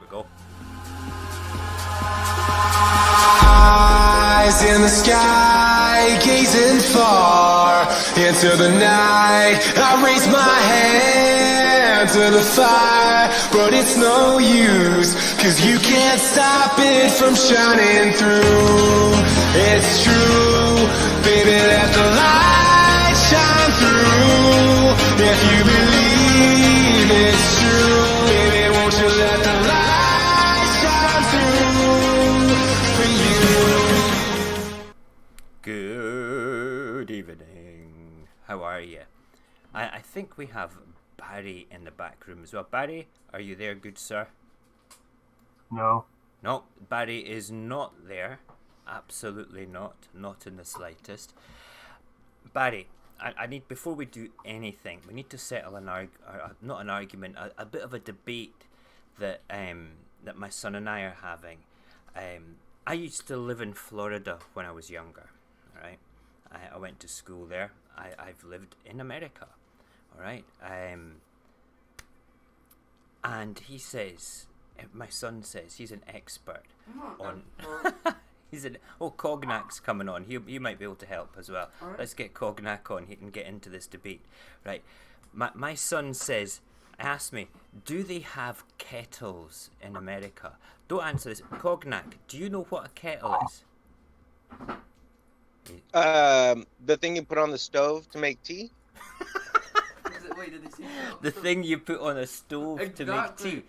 we go. Eyes in the sky, gazing far into the night. I raise my hand to the fire, but it's no use, 'cause you can't stop it from shining through. It's true, baby, let the light shine through. If you believe it's true, baby, won't you let the light shine through for you. Good evening. How are you? I think we have Barry in the back room as well. Barry, are you there, good sir? No. No, Barry is not there. Absolutely not. Not in the slightest. Barry, I need, before we do anything, we need to settle not an argument, a bit of a debate that that my son and I are having. I used to live in Florida when I was younger. All right, I went to school there. I've lived in America. All right, and he says, my son says, he's an expert on. Cognac's coming on. He might be able to help as well. Right. Let's get Cognac on. He can get into this debate, right? My son says, ask me, do they have kettles in America? Don't answer this. Cognac, do you know what a kettle is? The thing you put on the stove to make tea. Wait, did they say the thing you put on a stove to make tea.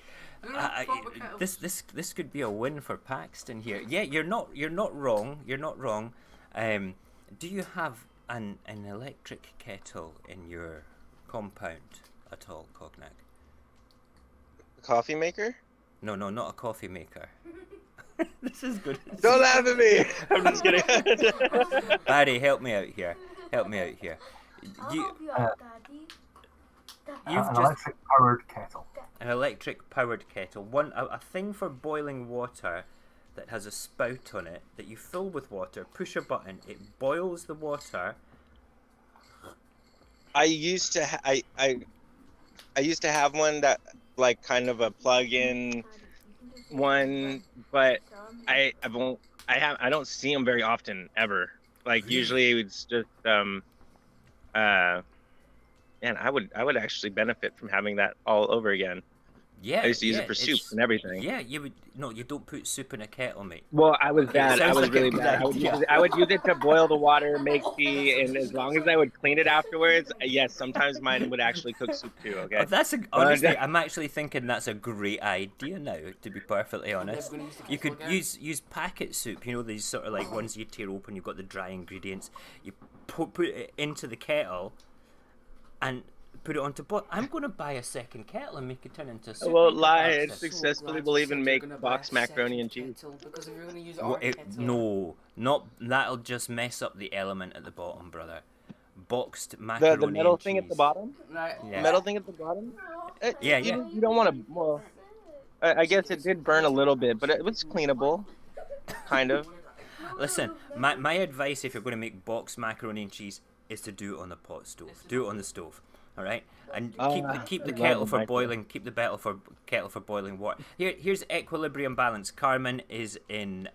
This could be a win for Paxton here. Yeah, you're not wrong. You're not wrong. Do you have an electric kettle in your compound at all, Cognac? A coffee maker? No, not a coffee maker. This is good. Don't laugh at me. I'm just kidding. Barry, help me out here. An electric-powered kettle. An electric-powered kettle. A thing for boiling water that has a spout on it that you fill with water, push a button, it boils the water. I used to have one that, like, kind of a plug-in one, but I don't see them very often ever. Like, usually it's just man, I would actually benefit from having that all over again. Yeah, I used to use it for soup and everything. Yeah, you would. No, you don't put soup in a kettle, mate. Well, I was bad. I was like really bad. I would use it to boil the water, make tea, and as long as I would clean it afterwards, yes, sometimes mine would actually cook soup too. Okay. Honestly, I'm actually thinking that's a great idea now. To be perfectly honest, you could use packet soup. You know, these sort of like ones you tear open. You've got the dry ingredients. You put it into the kettle, and put it onto boil. I'm going to buy a second kettle and make it turn into soup. I won't lie, it successfully will even make boxed macaroni and cheese. No, not that'll just mess up the element at the bottom, brother. Boxed macaroni the metal and thing cheese. At the bottom? Right. Yeah. Metal thing at the bottom? Yeah. You don't want to, well, I guess it did burn a little bit, but it was cleanable, kind of. Listen, my advice if you're going to make boxed macaroni and cheese is to do it on the pot stove. Do it on the stove. All right, and keep the kettle for boiling. Keep the kettle for boiling water. Here's equilibrium balance. Carmen is in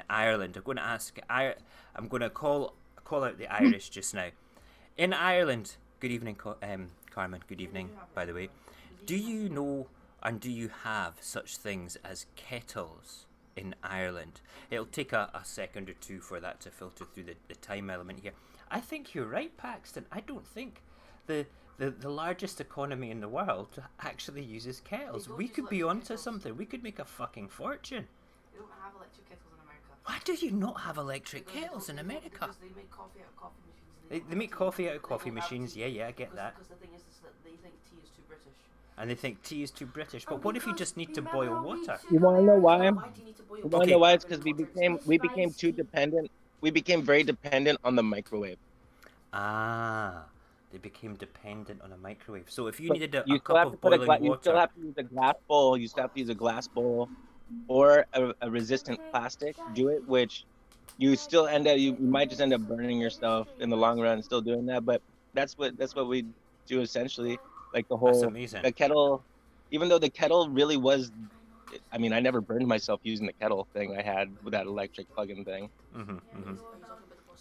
Ireland. I'm going to call out the Irish just now. In Ireland, good evening, Carmen. Good evening, by the way. Do you know and do you have such things as kettles in Ireland? It'll take a second or two for that to filter through the time element here. I think you're right, Paxton. I don't think the largest economy in the world actually uses kettles. We could be onto something. We could make a fucking fortune. They don't have electric kettles in America. Why do you not have electric kettles in America? Because they make coffee out of coffee machines. They make coffee out of coffee machines. Yeah, I get that. Because the thing is that they think tea is too British. And they think tea is too British. But what if you just need to boil water? You want to know why? Why do you need to boil You want to know why? It's because we became too dependent. We became very dependent on the microwave. Ah. They became dependent on a microwave. So if you needed a cup of boiling water... You still have to use a glass bowl. You still have to use a glass bowl or a resistant plastic. Do it, which you still end up... You might just end up burning yourself in the long run still doing that. But that's what we do essentially. Like the whole... That's amazing. The kettle... Even though the kettle really was I mean, I never burned myself using the kettle thing I had with that electric plug-in thing.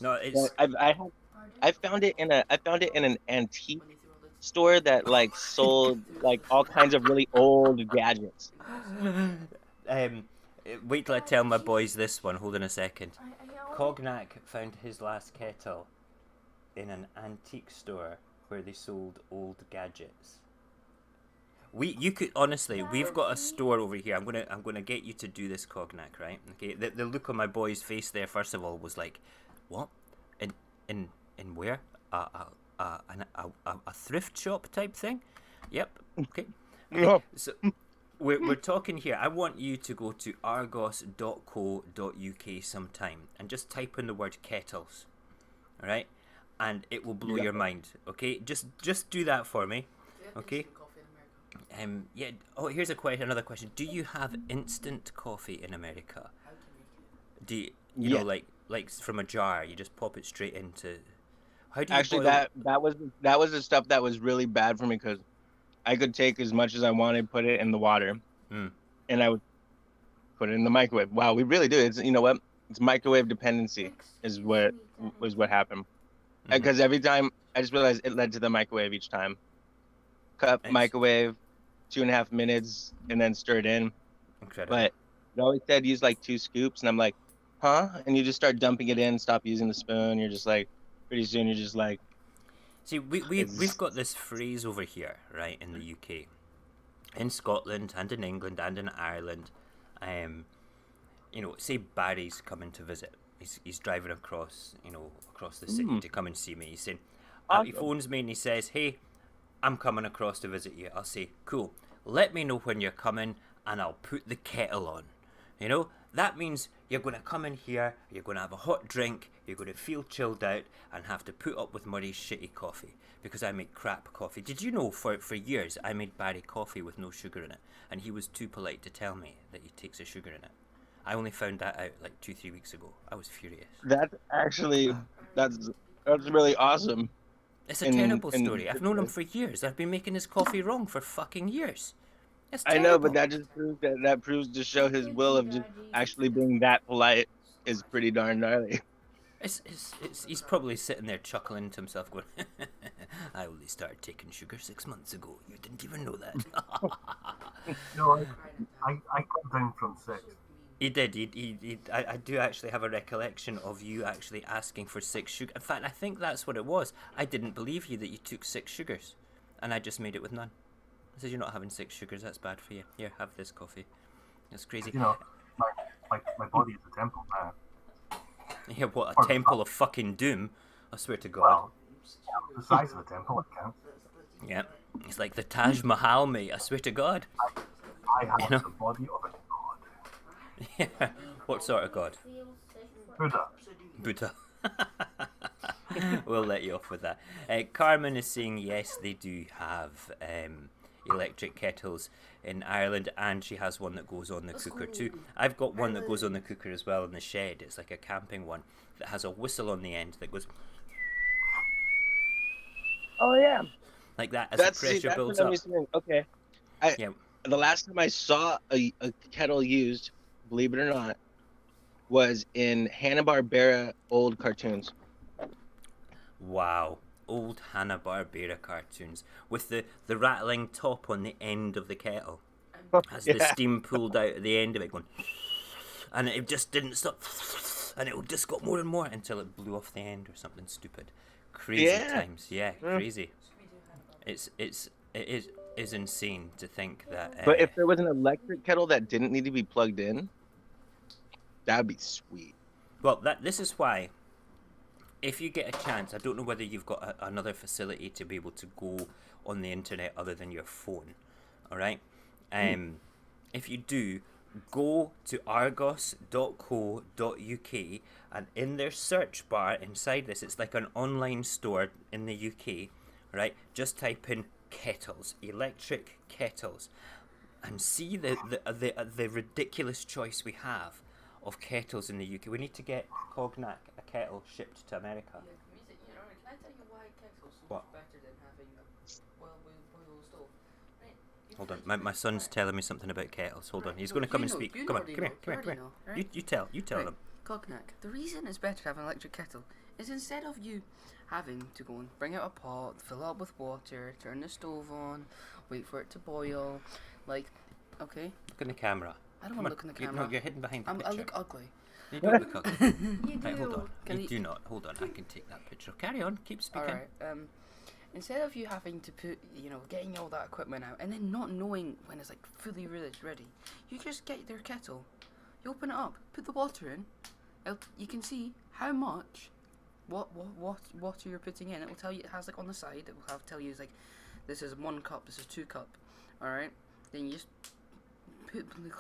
No, it's. I found it in an antique store that like sold like all kinds of really old gadgets. Wait till I tell my boys this one. Hold on a second. Cognac found his last kettle in an antique store where they sold old gadgets. You could honestly, we've got a store over here. I'm gonna get you to do this, Cognac, right? Okay. The look on my boy's face there, first of all, was like, what? In where? A thrift shop type thing? Yep. Okay. No. So we're talking here. I want you to go to argos.co.uk sometime and just type in the word kettles, all right? And it will blow your mind. Okay, just do that for me. Okay. Yeah. Oh, here's another question. Do you have instant coffee in America? Do you know, like from a jar? You just pop it straight into. How do you Actually, boil... that was the stuff that was really bad for me because I could take as much as I wanted, put it in the water, and I would put it in the microwave. Wow, we really do. It's what? It's microwave dependency is what happened. Because every time I just realized it led to the microwave each time. Cup, microwave, 2.5 minutes, and then stir it in. Incredible. But it always said use like 2 scoops, and I'm like, huh? And you just start dumping it in, stop using the spoon. You're just like, pretty soon you're just like. See, we've got this phrase over here, right, in the UK, in Scotland, and in England, and in Ireland. Say Barry's coming to visit. He's driving across the city to come and see me. He's saying, he phones me and he says, "Hey, I'm coming across to visit you." I'll say, "Cool. Let me know when you're coming, and I'll put the kettle on." That means you're going to come in here, you're going to have a hot drink, you're going to feel chilled out, and have to put up with Murray's shitty coffee, because I make crap coffee. Did you know for years I made Barry coffee with no sugar in it, and he was too polite to tell me that he takes a sugar in it? I only found that out like 2-3 weeks ago. I was furious. That's actually, that's really awesome. It's a terrible story. I've known him for years. I've been making his coffee wrong for fucking years. I know, but that just proves that proves to show his will of just actually being that polite is pretty darn gnarly. He's probably sitting there chuckling to himself, going, "I only started taking sugar 6 months ago. You didn't even know that." No, I got down from 6. He did. I do actually have a recollection of you actually asking for 6 sugar. In fact, I think that's what it was. I didn't believe you that you took 6 sugars, and I just made it with none. I said, "You're not having 6 sugars. That's bad for you. Here, have this coffee." It's crazy. My body is a temple now. Yeah, what, a temple of fucking doom? I swear to God. Well, the size of a temple, it counts. Yeah, it's like the Taj Mahal, mate. I swear to God. I have the body of a god. Yeah. What sort of god? Buddha. We'll let you off with that. Carmen is saying yes, they do have electric kettles in Ireland, and she has one that goes on the cooker too. I've got one that goes on the cooker as well in the shed. It's like a camping one that has a whistle on the end that goes. Oh yeah. Like that as the pressure builds up. Okay. The last time I saw a kettle used, believe it or not, was in Hanna-Barbera old cartoons. Wow. Old Hanna-Barbera cartoons with the rattling top on the end of the kettle as the steam pulled out at the end of it going, and it just didn't stop, and it just got more and more until it blew off the end or something stupid. Crazy times. Crazy. It is insane to think that. But if there was an electric kettle that didn't need to be plugged in, that'd be sweet. Well, this is why. If you get a chance, I don't know whether you've got another facility to be able to go on the internet other than your phone, all right? If you do, go to argos.co.uk, and in their search bar inside this, it's like an online store in the UK, right? Just type in kettles, electric kettles, and see the ridiculous choice we have of kettles in the UK. We need to get Cognac a kettle shipped to America. Can I tell you why kettles are so much better than having a boil stove? Right? If Hold on. My son's telling me something about kettles. Hold on. He's going to come and speak. Come on. Come here. You tell them. Cognac. The reason it's better to have an electric kettle is instead of you having to go and bring out a pot, fill it up with water, turn the stove on, wait for it to boil, like, okay? Look in the camera. I don't want to look in the camera. No, you're hidden behind the picture. I look ugly. You don't look ugly. You do. Right, hold on. You do not. Hold on. I can take that picture. Carry on. Keep speaking. Alright, instead of you having to put, getting all that equipment out and then not knowing when it's like fully ready, you just get their kettle, you open it up, put the water in, you can see how much, what water you're putting in. It will tell you, it has like on the side, it will tell you like, this is 1 cup, this is 2 cup, alright? Then you just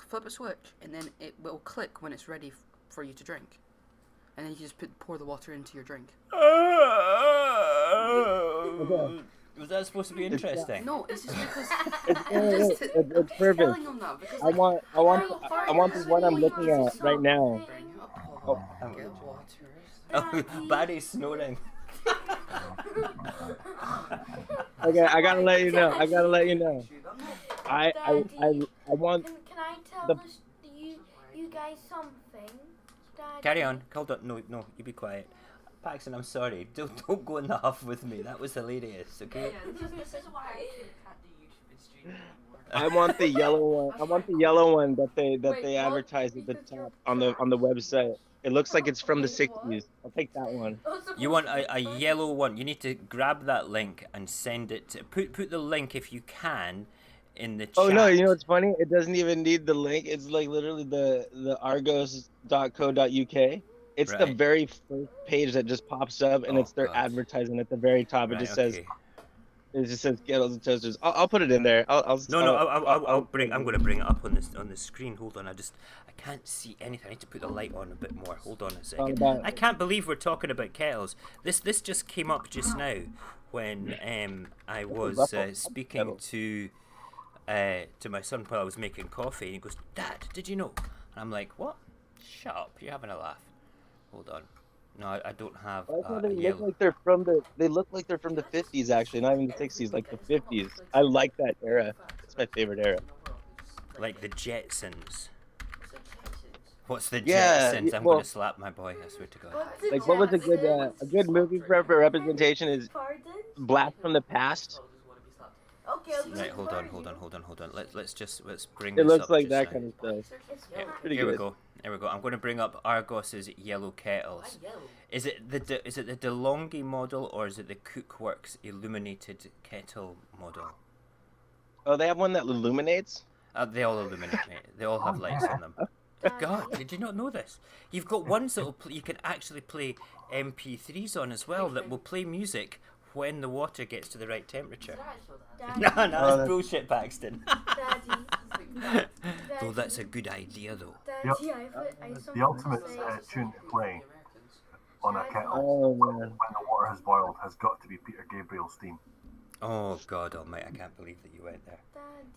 flip a switch and then it will click when it's ready for you to drink. And then you just pour the water into your drink. Was that supposed to be interesting? No, it's just because it's perfect. telling them that because I want the one I'm looking at right now. bring you a pot, get water. Oh, Barry's snoring. Okay, I gotta let you know. I want. Can I tell the- you guys something? Daddy? Carry on. Hold on. No, you be quiet. Paxton, I'm sorry. Don't go in the huff with me. That was hilarious. Okay. This is why I can't do YouTube stream anymore. I want the yellow one. I want the yellow one that they advertise at the top on the website. It looks like it's from the 60s. I'll take that one. You want a yellow one? You need to grab that link and send it. Put the link if you can in the chat. Oh no, you know what's funny? It doesn't even need the link. It's like literally the argos.co.uk. It's the Right. very first page that just pops up, and it's their God. advertising at the very top. It Right, just says okay. kettles and toasters. I'll put it in there. I'm I'm going to bring it up on the screen. Hold on. I can't see anything. I need to put the light on a bit more. Hold on a second. about- I can't believe we're talking about kettles. This just came up just now when I was speaking to my son while I was making coffee, and he goes, "Dad, did you know?" And I'm like, "What? Shut up! You're having a laugh." Hold on. No, I don't have They a look yellow. like they're from the. They look like they're from the 50s, actually, not even the 60s, like the 50s. I like that era. It's my favorite era. Like the Jetsons. What's the Yeah, Jetsons? I'm well- going to slap my boy. I swear to God. Like, what was a good movie for representation is Pardon? Blast from the Past. Okay. Right, hold on. Let's bring It this looks up like just that now. kind of stuff. Yeah, Pretty here we good. go. I'm going to bring up Argos's yellow kettles. Is it the DeLonghi model or is it the Cookworks illuminated kettle model? Oh, they have one that illuminates? They all illuminate, mate. They all have lights on them. God, did you not know this? You've got ones that you can actually play MP3s on as well that will play music when the water gets to the right temperature. Daddy. No, Oh, that's bullshit, Paxton. Daddy. Though that's a good idea, though. Daddy, I The ultimate tune to play on a kettle Oh, man. when the water has boiled has got to be Peter Gabriel's theme. Oh God Almighty! I can't believe that you went there.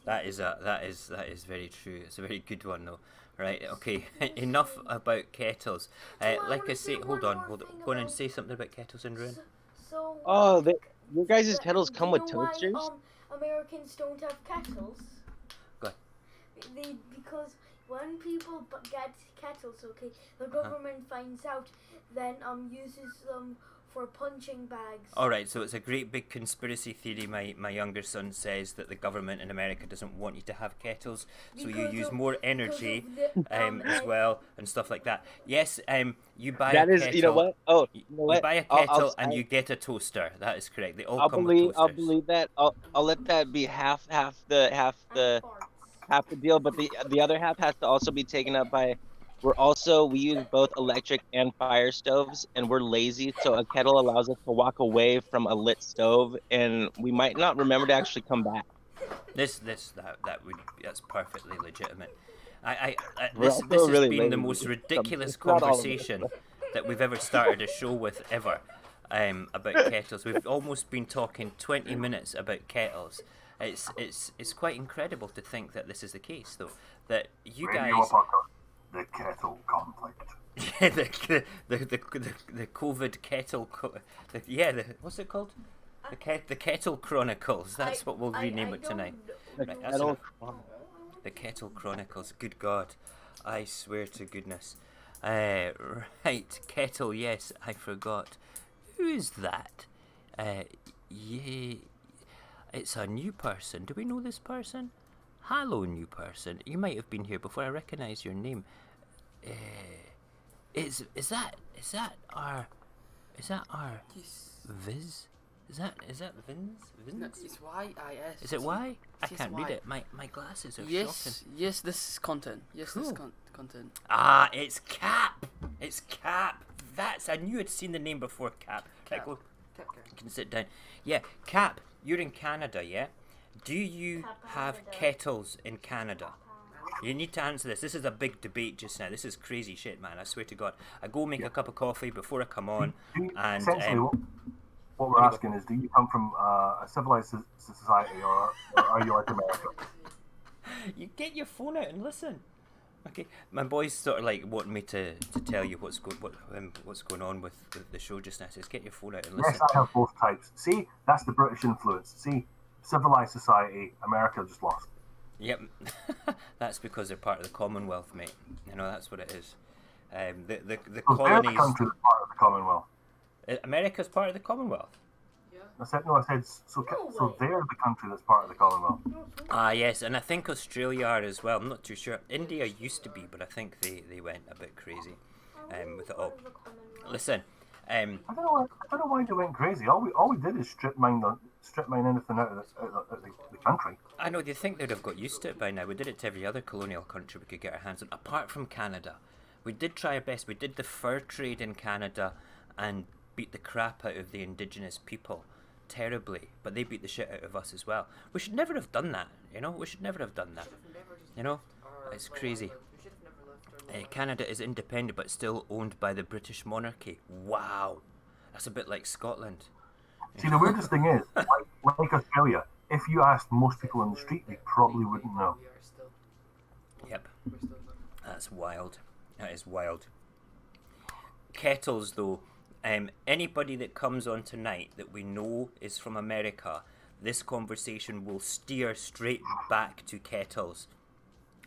Daddy. That is very true. It's a very good one, though. Right? Okay. Enough about kettles. Like I say, hold on. Go on and say something about kettles and ruin. So. Oh, your guys' but kettles do come you with know why, toasters? Americans don't have kettles. Go on. Because when people get kettles, okay, the government finds out, then uses them for punching bags. All right. So it's a great big conspiracy theory. My younger son says that the government in America doesn't want you to have kettles, so you Because use of- more because energy of the, as well and stuff like that. Yes. You buy That a is, kettle. you know what? Oh, you know You what? buy a I'll- kettle and I'll- you get a toaster. That is correct. They all I'll come believe with toasters. I'll believe that. I'll let that be half the deal, but the other half has to also be taken up by. We use both electric and fire stoves, and we're lazy, so a kettle allows us to walk away from a lit stove, and we might not remember to actually come back. That's perfectly legitimate. We're This also has really been the lazy. most ridiculous It's not all of it. conversation that we've ever started a show with ever about kettles. We've almost been talking 20 minutes about kettles. It's quite incredible to think that this is the case, though. That you Radio guys. Uppercut, the kettle conflict. Yeah, the COVID kettle. What's it called? The Kettle Chronicles. That's what we'll rename it tonight. Right, that's enough. The Kettle Chronicles. Good God, I swear to goodness. Right, Kettle. Yes, I forgot. Who is that? Yeah, it's a new person. Do we know this person? Hello, new person. You might have been here before. I recognise your name. Is that our Yes. Viz? Is that Vince? No, it's Y-I-S. Is it Y? I It's can't read Y. it. My glasses are shocking. Yes, this is content. Yes, this is Cool. content. Ah, it's Cap. It's Cap. I knew I'd seen the name before. Cap. Cap. Go. Cap. You can sit down. Yeah, Cap. You're in Canada, yeah? Do you have kettles in Canada? You need to answer this. This is a big debate just now. This is crazy shit, man. I swear to God. I go make a cup of coffee before I come on, and Essentially, what we're asking is, do you come from a civilized society, or are you like America? you get your phone out and listen. Okay, my boys sort of like want me to tell you what's going on with the show just now. Says get your phone out and listen. Yes, I have both types. See, that's the British influence. See, civilized society, America just lost. Yep, that's because they're part of the Commonwealth, mate. You know, that's what it is. The So they're the colonies. country that's part of the Commonwealth. America's part of the Commonwealth. I said so they're the country that's part of the Commonwealth. Ah, yes, and I think Australia are as well. I'm not too sure. India used to be, but I think they went a bit crazy with it all. Listen, I don't know why they went crazy. All we did is strip mine anything out of the country. I know they think they'd have got used to it by now. We did it to every other colonial country we could get our hands on, apart from Canada. We did try our best. We did the fur trade in Canada and beat the crap out of the indigenous people terribly, but they beat the shit out of us as well. We should never have done that, you know? We should never have done that. You know? It's crazy. Canada is independent but still owned by the British monarchy. Wow. That's a bit like Scotland. See, the weirdest thing is, like Australia, if you asked most people in the street, they probably wouldn't know. Yep. That's wild. That is wild. Kettles, though. Anybody that comes on tonight that we know is from America, this conversation will steer straight back to kettles.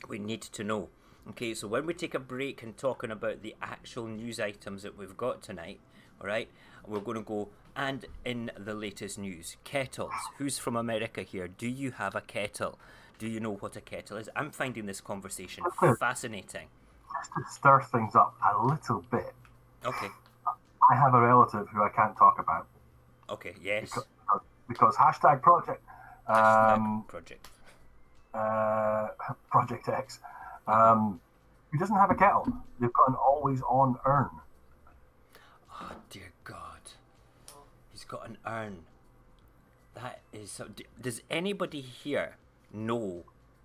We need to know. Okay, so when we take a break and talking about the actual news items that we've got tonight, all right, we're going to go and in the latest news, kettles. Who's from America here? Do you have a kettle? Do you know what a kettle is? I'm finding this conversation fascinating. Just to stir things up a little bit. Okay. I have a relative who I can't talk about. Okay. Yes. Because hashtag project. Project. Project X. Who doesn't have a kettle? They've got an always-on urn. Oh dear God. He's got an urn. That is so. Does anybody here know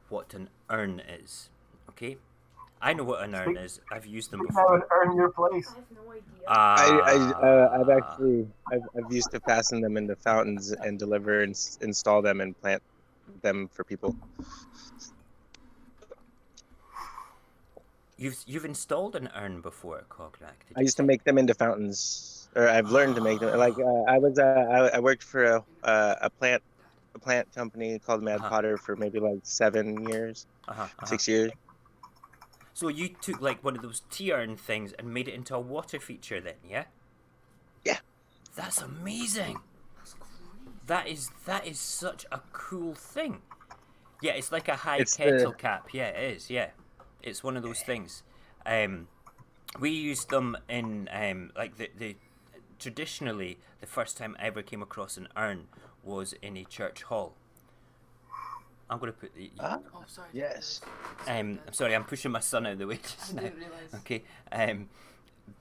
what an urn is? Okay. I know what an urn is. I've used them You before. have an urn your place. I have no idea. I've actually I've used to fasten them into fountains and deliver and install them and plant them for people. You've installed an urn before, Cognac. I used to make them into fountains, or I've learned to make them. Like I worked for a plant company called Mad Potter for maybe like 7 years, 6 years. So you took like one of those tea urn things and made it into a water feature then, yeah? Yeah. That's amazing. That is such a cool thing. Yeah, it's like a high kettle cap. Yeah, it is, yeah. It's one of those things. We used them in like the traditionally the first time I ever came across an urn was in a church hall. I'm going to put the... Oh, sorry. Yes. I'm sorry, I'm pushing my son out of the way just now. I didn't realise. Okay.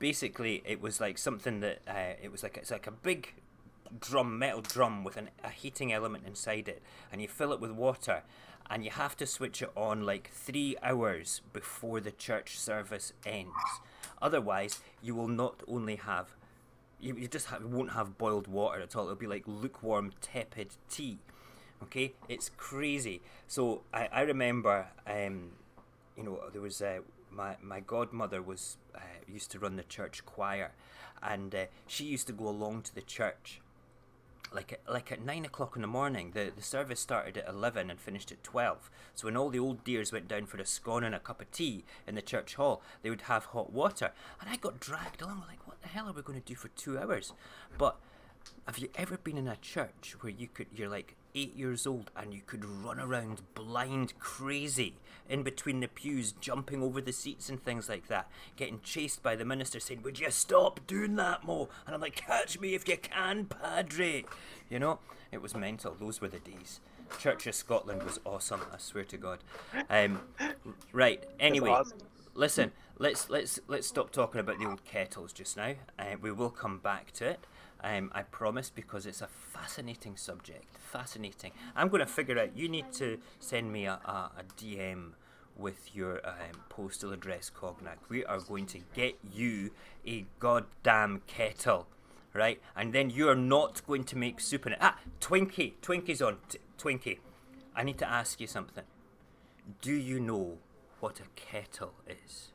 Basically, it was like something that... it's like a big metal drum with a heating element inside it. And you fill it with water. And you have to switch it on like 3 hours before the church service ends. Otherwise, you will not only have... You won't have boiled water at all. It'll be like lukewarm, tepid tea. Okay, it's crazy. So I remember, there was my godmother was used to run the church choir, and she used to go along to the church like at 9 o'clock in the morning. The service started at 11 and finished at 12. So when all the old dears went down for a scone and a cup of tea in the church hall, they would have hot water. And I got dragged along, like, what the hell are we going to do for 2 hours? But have you ever been in a church where you're like 8 years old and you could run around blind crazy in between the pews, jumping over the seats and things like that, getting chased by the minister saying, would you stop doing that, Mo? And I'm like, catch me if you can, Padre. You know, it was mental. Those were the days. Church of Scotland was awesome, I swear to God. Right, anyway, awesome. Listen, let's stop talking about the old kettles just now. We will come back to it. I promise, because it's a fascinating subject. Fascinating. I'm going to figure out, you need to send me a DM with your postal address, Cognac. We are going to get you a goddamn kettle, right? And then you are not going to make soup in it. Twinkie's on. Twinkie, I need to ask you something. Do you know what a kettle is?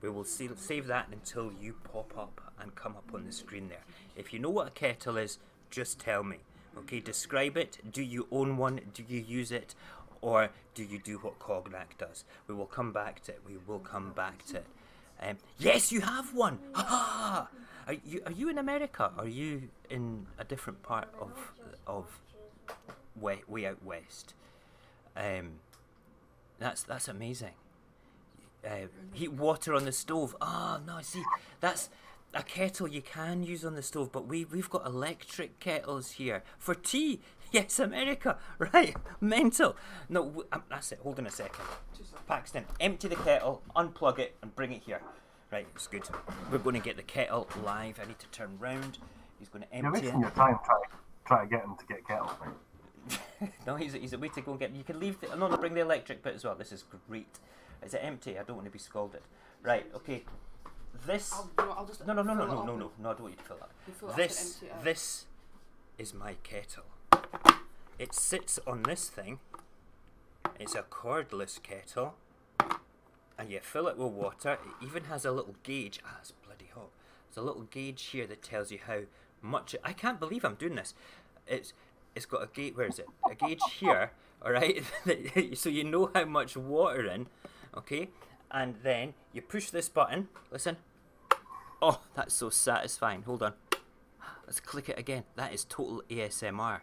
We will save that until you pop up and come up on the screen there. If you know what a kettle is, just tell me. Okay, describe it. Do you own one? Do you use it? Or do you do what Cognac does? We will come back to it. We will come back to it. Yes, you have one! Ha! Are you in America? Are you in a different part of way out west? That's amazing. Heat water on the stove. No, see, that's a kettle you can use on the stove, but we've got electric kettles here for tea. Yes, America, right? Mental. No, that's it. Hold on a second. Paxton, empty the kettle, unplug it, and bring it here. Right, it's good. We're going to get the kettle live. I need to turn round. He's going to empty You're it. wasting your time try to get him to get kettles, mate. No, he's a way to go and get. You can leave. No, bring the electric bit as well. This is great. Is it empty? I don't want to be scalded. Right. Okay. This. I'll just No. I don't want you to fill that. This is my kettle. It sits on this thing. It's a cordless kettle, and you fill it with water. It even has a little gauge. It's bloody hot. There's a little gauge here that tells you how much. I can't believe I'm doing this. It's got a gauge. Where is it? A gauge here. All right. So you know how much water in. Okay. And then you push this button. Listen. Oh, that's so satisfying. Hold on. Let's click it again. That is total ASMR.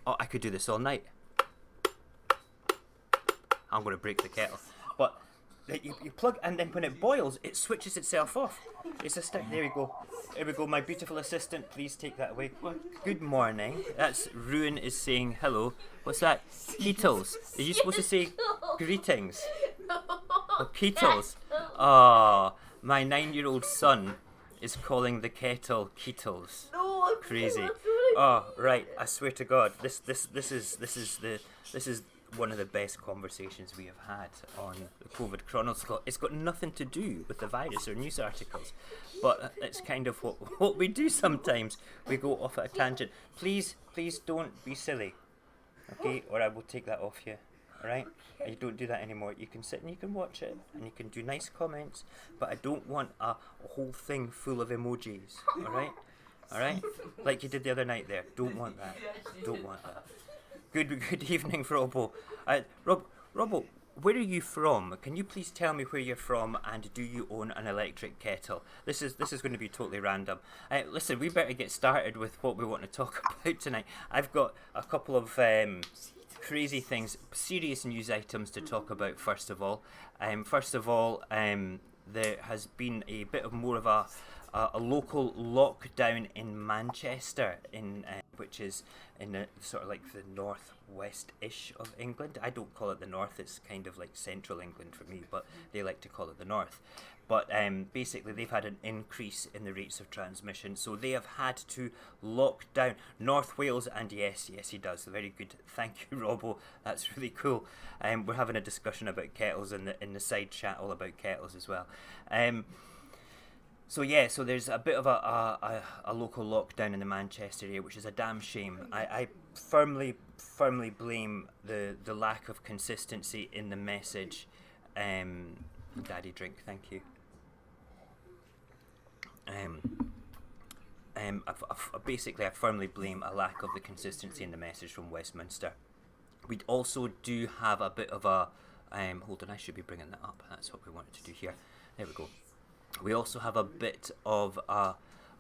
Oh, I could do this all night. I'm going to break the kettle. But you plug, and then when it boils, it switches itself off. It's a stick. There we go. There we go. My beautiful assistant, please take that away. Good morning. That's Ruin is saying hello. What's that? Kettles. Are you supposed to say greetings? Oh, kettles. Oh, my 9-year-old son is calling the kettle kettles. No, crazy. Oh, right. I swear to God, this is one of the best conversations we have had on the COVID Chronicles. It's got nothing to do with the virus or news articles, but it's kind of what we do sometimes. We go off at a tangent. Please don't be silly, okay? Or I will take that off you. All right? You don't do that anymore. You can sit and you can watch it and you can do nice comments, but I don't want a whole thing full of emojis. All right? All right? Like you did the other night there. Don't want that. Don't want that. Good evening, Robbo. Robbo, where are you from? Can you please tell me where you're from, and do you own an electric kettle? This is going to be totally random. Listen, we better get started with what we want to talk about tonight. I've got a couple of crazy things, serious news items to talk about. First of all, there has been a bit of more of a local lockdown in Manchester, which is in the sort of like the northwest-ish of England. I don't call it the north; it's kind of like central England for me, but they like to call it the north. But basically, they've had an increase in the rates of transmission, so they have had to lock down North Wales. And yes, he does. Very good. Thank you, Robbo. That's really cool. We're having a discussion about kettles in the side chat, all about kettles as well. So there's a bit of a local lockdown in the Manchester area, which is a damn shame. I firmly blame the lack of consistency in the message. Daddy drink, thank you. basically, I firmly blame a lack of the consistency in the message from Westminster. We also do have a bit of a hold on, I should be bringing that up. That's what we wanted to do here. There we go. We also have a bit of a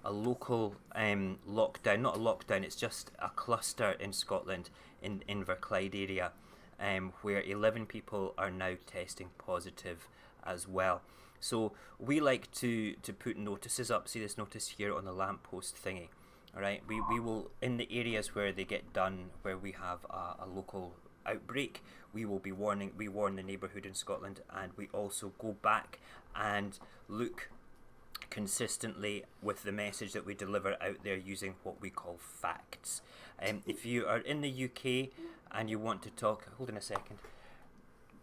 local lockdown. Not a lockdown, it's just a cluster in Scotland, in Inverclyde area, where 11 people are now testing positive as well. So we like to put notices up. See this notice here on the lamppost thingy. Alright, we will, in the areas where they get done, where we have a local outbreak, we warn the neighbourhood in Scotland, and we also go back and look consistently with the message that we deliver out there using what we call facts. If you are in the UK and you want to talk, hold on a second,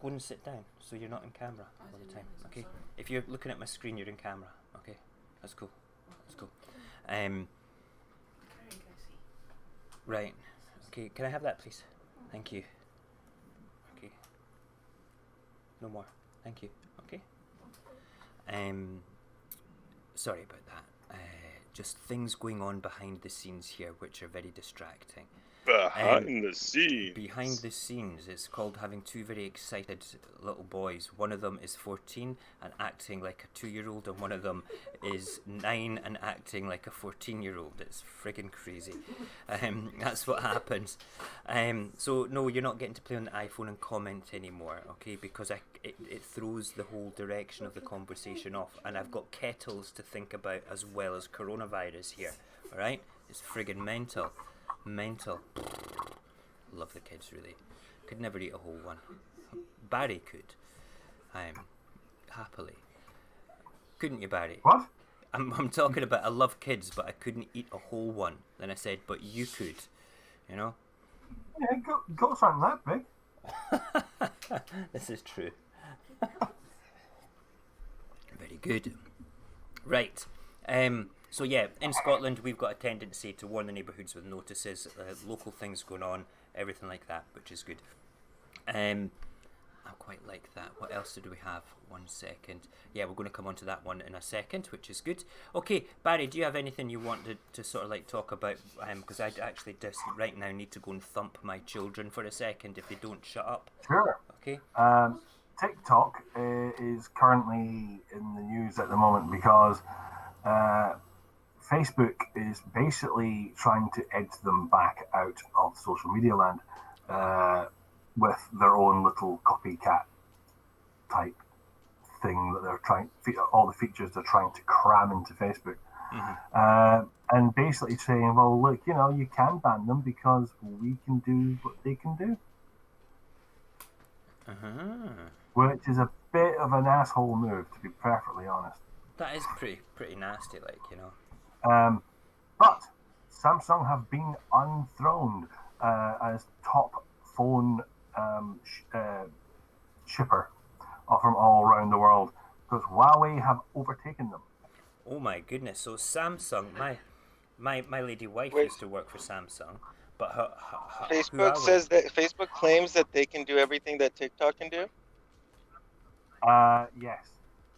go and sit down so you're not in camera all the time, okay? If you're looking at my screen, you're in camera, okay? That's cool. That's cool. Right. Okay, can I have that, please? Thank you. Okay. No more. Thank you. Okay. Sorry about that. Just things going on behind the scenes here, which are very distracting. Behind the scenes. Behind the scenes, it's called having two very excited little boys. One of them is 14 and acting like a 2-year-old, and one of them is 9 and acting like a 14-year-old. It's friggin' crazy. That's what happens. So no, you're not getting to play on the iPhone and comment anymore, okay? Because it throws the whole direction of the conversation off, and I've got kettles to think about as well as coronavirus here. All right, it's friggin' mental. Love the kids, really. Could never eat a whole one. Barry could. Happily. Couldn't you, Barry? What? I'm talking about, I love kids, but I couldn't eat a whole one. Then I said, but you could. You know? Yeah, goats aren't that big. This is true. Very good. Right. So yeah, in Scotland we've got a tendency to warn the neighbourhoods with notices, local things going on, everything like that, which is good. I quite like that. What else did we have? 1 second. Yeah, we're going to come on to that one in a second, which is good. Okay, Barry, do you have anything you wanted to sort of like talk about? Because I actually just right now need to go and thump my children for a second if they don't shut up. Sure. Okay. TikTok is currently in the news at the moment because Facebook is basically trying to edge them back out of social media land with their own little copycat type thing that they're trying, all the features they're trying to cram into Facebook. Mm-hmm. And basically saying, well, look, you can ban them because we can do what they can do. Uh-huh. Which is a bit of an asshole move, to be perfectly honest. That is pretty nasty, like, But Samsung have been unthroned as top phone shipper from all around the world because Huawei have overtaken them. Oh my goodness! So Samsung, my lady wife used to work for Samsung, but her Facebook says that Facebook claims that they can do everything that TikTok can do. Yes.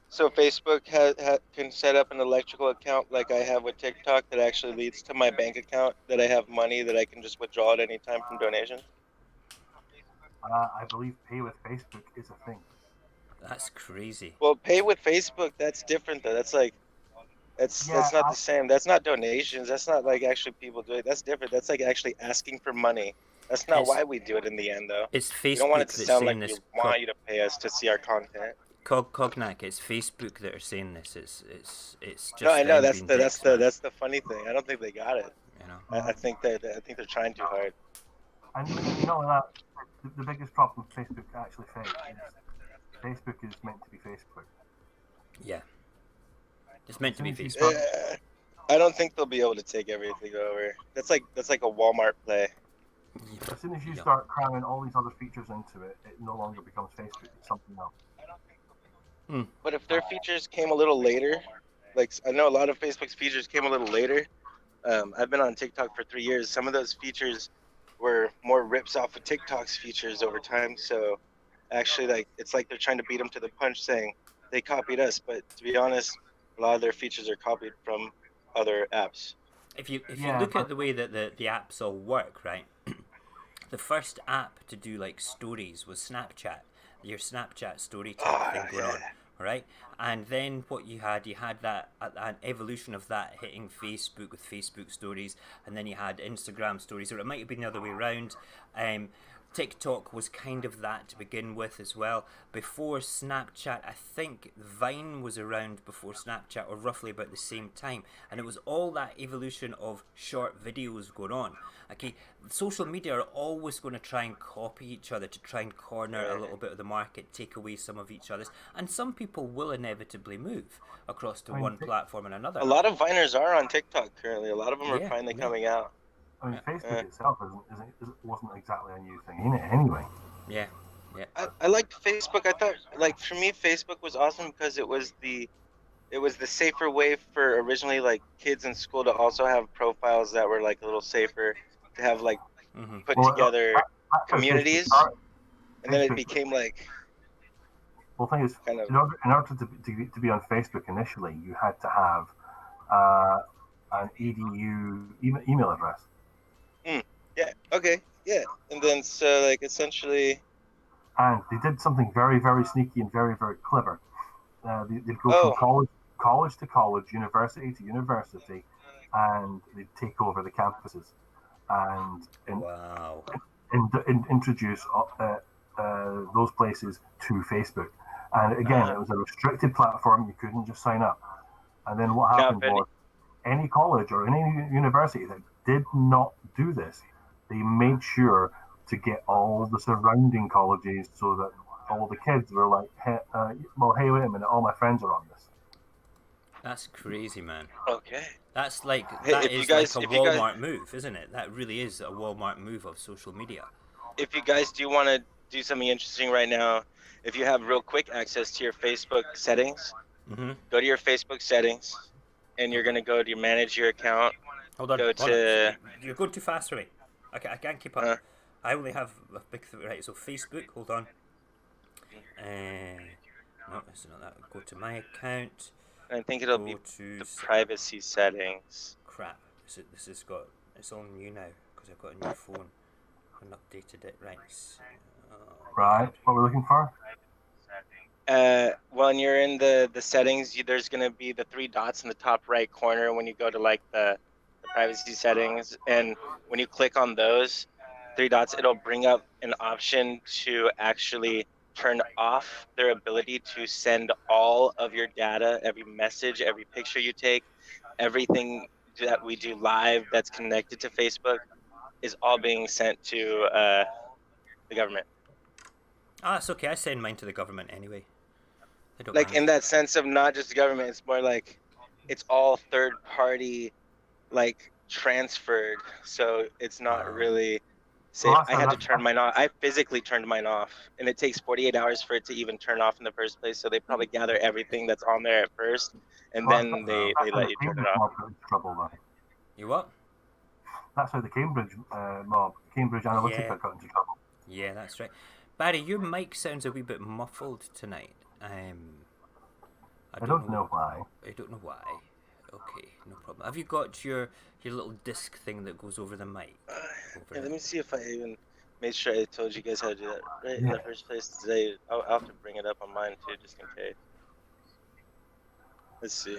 So Facebook can set up an electrical account like I have with TikTok that actually leads to my bank account that I have money that I can just withdraw at any time from donations. I believe pay with Facebook is a thing. That's crazy. Well, pay with Facebook, that's different though. That's like, that's not the same. That's not donations. That's not like actually people do it. That's different. That's like actually asking for money. That's not why we do it in the end though. It's Facebook. We don't want it to sound like this we want you to pay us to see our content. Cognac, it's Facebook that are saying this. It's just. No, I know that's the funny thing. I don't think they got it. I think they're trying too hard. And that the biggest problem Facebook actually faces is Facebook is meant to be Facebook. Yeah, it's meant to be Facebook. I don't think they'll be able to take everything over. That's like a Walmart play. As soon as you start cramming all these other features into it, it no longer becomes Facebook. It's something else. But if their features came a little later, like I know a lot of Facebook's features came a little later. I've been on TikTok for 3 years. Some of those features were more rips off of TikTok's features over time. So actually, it's like they're trying to beat them to the punch, saying they copied us. But to be honest, a lot of their features are copied from other apps. if you look at the way that the apps all work, right? The first app to do like stories was Snapchat, your Snapchat story type thing going on, right? And then what you had that an evolution of that hitting Facebook with Facebook stories, and then you had Instagram stories, or it might have been the other way around. TikTok was kind of that to begin with as well. Before Snapchat, I think Vine was around before Snapchat, or roughly about the same time. And it was all that evolution of short videos going on. Okay, social media are always going to try and copy each other to try and corner a little bit of the market, take away some of each other's. And some people will inevitably move across to one platform and another. A lot of Viners are on TikTok currently. A lot of them are finally coming out. I mean, Facebook itself wasn't exactly a new thing in it anyway. Yeah. I liked Facebook. I thought, like, for me, Facebook was awesome because it was the safer way for originally like kids in school to also have profiles that were like a little safer, to have like put together communities, and then it became like. Well, the thing is, kind of, in order to be on Facebook initially, you had to have an edu email address. Yeah. Okay. Yeah. And then so like essentially. And they did something very, very sneaky and very, very clever. They'd go from college to college, university to university, and they'd take over the campuses and introduce those places to Facebook. And again, it was a restricted platform. You couldn't just sign up. And then what happened was any college or any university that did not do this, they made sure to get all the surrounding colleges so that all the kids were like, hey, wait a minute, all my friends are on this. That's crazy, man. Okay. That's like, that is like a Walmart move, isn't it? That really is a Walmart move of social media. If you guys do want to do something interesting right now, if you have real quick access to your Facebook settings, go to your Facebook settings, and you're going to go to manage your account. Hold on. You're going too fast for me. Okay, I can't keep up. I only have a big right. So Facebook, hold on. No, it's not that. Go to my account. I think it'll be the privacy settings. Crap. This has got. It's all new now because I've got a new phone and updated it. Right. Right. What we're looking for? When you're in the settings, there's gonna be the 3 dots in the top right corner when you go to like the privacy settings, and when you click on those 3 dots, it'll bring up an option to actually turn off their ability to send all of your data, every message, every picture you take, everything that we do live that's connected to Facebook is all being sent to the government. It's okay. I send mine to the government anyway. Like in that sense of not just the government, it's more like it's all third party, like transferred, so it's not really safe. I had to turn mine off. I physically turned mine off, and it takes 48 hours for it to even turn off in the first place. So they probably gather everything that's on there at first, and then they let you turn it off. You what? That's how the Cambridge Cambridge Analytica got into trouble. Yeah, that's right. Barry, your mic sounds a wee bit muffled tonight. I don't know why. I don't know why. Okay, no problem. Have you got your little disc thing that goes over the mic? Let me see if I even made sure I told you guys how to do that right in the first place today. I'll have to bring it up on mine too, just in case. Let's see.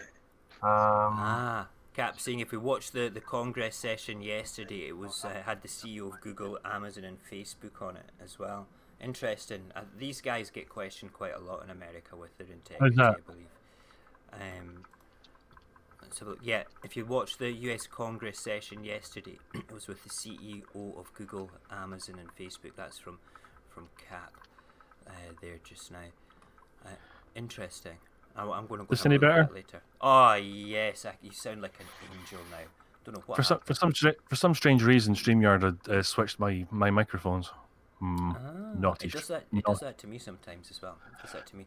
Cap saying if we watched the Congress session yesterday, it was had the CEO of Google, Amazon, and Facebook on it as well. Interesting. These guys get questioned quite a lot in America with their integrity, I believe. So yeah, if you watched the US Congress session yesterday, it was with the CEO of Google, Amazon, and Facebook. That's from Cap there just now. Interesting. I'm going to go any better? That later. Oh yes, you sound like an angel now. Don't know what. For some strange reason, StreamYard had switched my microphones. Naughty. It does that to me sometimes as well. It does that to me.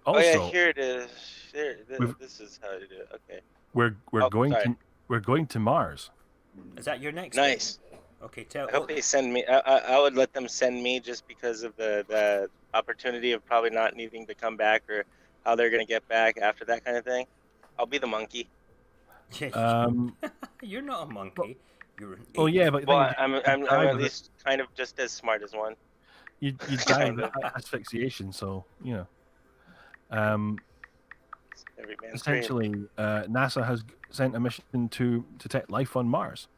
Also, here it is. This is how you do it. Okay. We're going to Mars. Is that your next? Nice. Thing? Okay, tell. I hope they send me. I would let them send me just because of the opportunity of probably not needing to come back or how they're gonna get back after that kind of thing. I'll be the monkey. You're not a monkey. You're an Oh ape. yeah, but Well, you I'm die at with it. least kind of just as smart as one. You die with asphyxiation, so you know. Every man's dream. Essentially, NASA has sent a mission to detect life on Mars.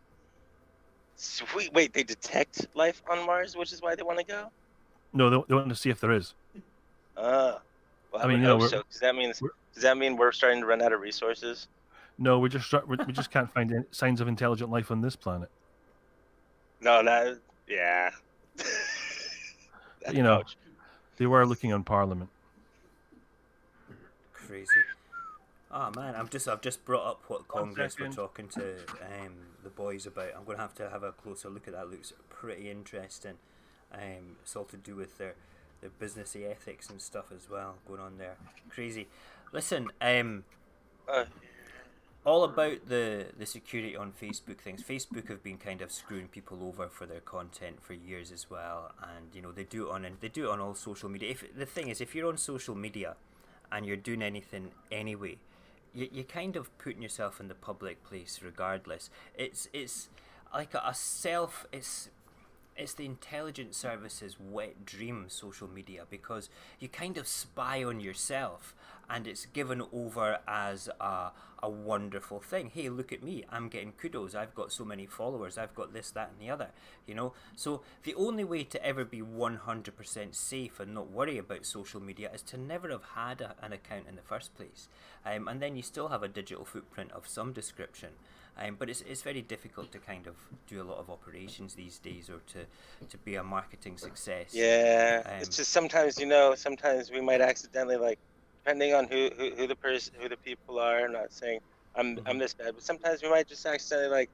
Sweet. Wait, they detect life on Mars, which is why they want to go? No, they want to see if there is. Well, I mean, would you know, hope so. Does that mean we're starting to run out of resources? No, we just can't find any signs of intelligent life on this planet. No, yeah. You know, Ouch. they were looking on Parliament. Crazy. Oh man, I've just brought up what Congress were talking to the boys about. I'm gonna have to have a closer look at that. Looks pretty interesting. It's all to do with their businessy ethics and stuff as well going on there. Crazy. Listen, all about the security on Facebook things. Facebook have been kind of screwing people over for their content for years as well, and you know they do it on all social media. The thing is, if you're on social media and you're doing anything anyway, you're kind of putting yourself in the public place regardless. It's like it's the intelligence service's wet dream, social media, because you kind of spy on yourself and it's given over as a wonderful thing. Hey, look at me, I'm getting kudos, I've got so many followers, I've got this, that and the other, you know. So the only way to ever be 100% safe and not worry about social media is to never have had an account in the first place, and then you still have a digital footprint of some description. But it's very difficult to kind of do a lot of operations these days, or to be a marketing success. Yeah, it's just sometimes sometimes we might accidentally, like, depending on who the people are. I'm not saying I'm this bad, but sometimes we might just accidentally like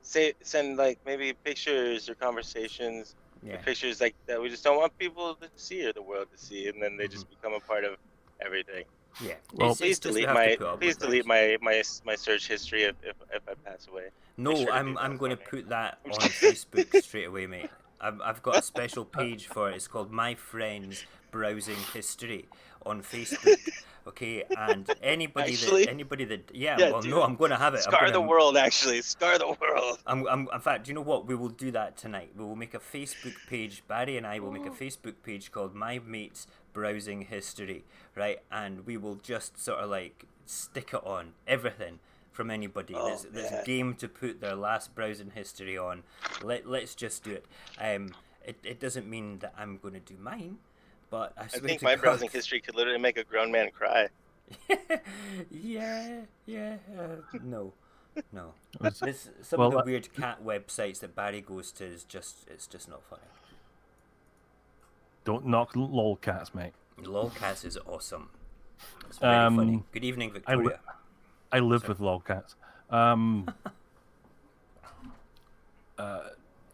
send like maybe pictures or conversations, or pictures like that we just don't want people to see or the world to see, and then they just become a part of everything. Yeah. Well, please delete my search history if I pass away. No, sure I'm going to put that on Facebook straight away, mate. I've got a special page for it. It's called My Friends Browsing History on Facebook. Okay, and anybody that no, I'm going to have it. Scar the world. In fact, you know what? We will do that tonight. We will make a Facebook page. Barry and I will make a Facebook page called My Mates Browsing History, right? And we will just sort of like stick it on everything from anybody that's game to put their last browsing history on. Let's just do it. It doesn't mean that I'm going to do mine, but I think my browsing history could literally make a grown man cry. No. Some of the weird cat websites that Barry goes to it's just not funny. Don't knock lolcats, mate. Lolcats is awesome. It's very funny. Good evening, Victoria. I live with lolcats.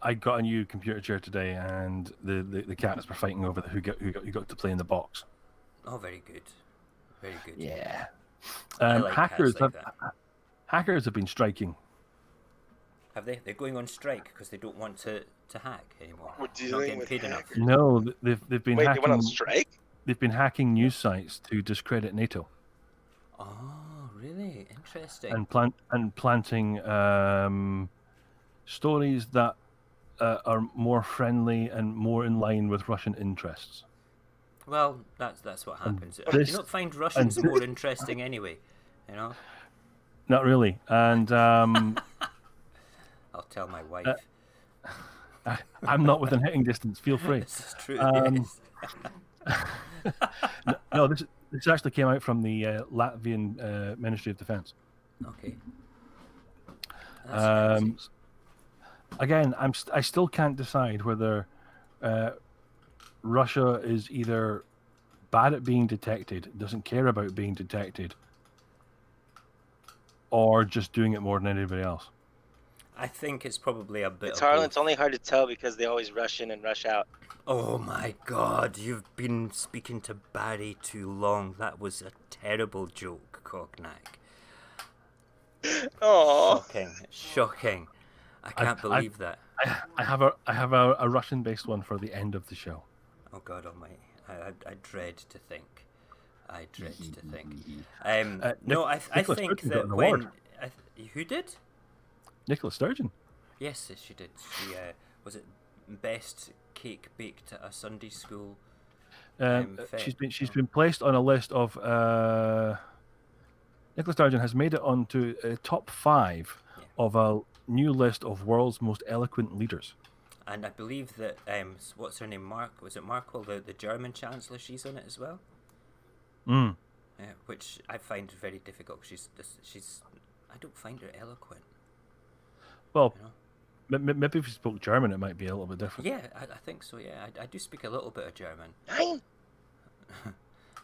I got a new computer chair today, and the cats were fighting over who got to play in the box. Oh, very good, very good. Yeah. Like hackers have been striking. Have they? They're going on strike because they don't want to hack anymore. We're dealing with hackers. No, they've been Wait, hacking. They went on strike? They've been hacking news sites to discredit NATO. Oh, really? Interesting. And planting stories that are more friendly and more in line with Russian interests. Well, that's what happens. Do you not find Russians more interesting anyway? You know. Not really, and I'll tell my wife. I'm not within hitting distance. Feel free. This is true. No, this actually came out from the Latvian Ministry of Defense. Okay. Again, I still can't decide whether Russia is either bad at being detected, doesn't care about being detected, or just doing it more than anybody else. I think it's probably a bit. It's only hard to tell because they always rush in and rush out. Oh my God! You've been speaking to Barry too long. That was a terrible joke, Cognac. Oh, shocking! I can't believe that. I have a Russian-based one for the end of the show. Oh God Almighty! I dread to think. No, I think that who did? Nicola Sturgeon. Yes, she did. She was it best cake baked at a Sunday school. She's been placed on a list of. Nicola Sturgeon has made it onto top 5 of a new list of world's most eloquent leaders. And I believe that what's her name? Was it Merkel, the German chancellor? She's on it as well. Which I find very difficult. She's I don't find her eloquent. Well, maybe if you spoke German, it might be a little bit different. Yeah, I think so. Yeah, I do speak a little bit of German.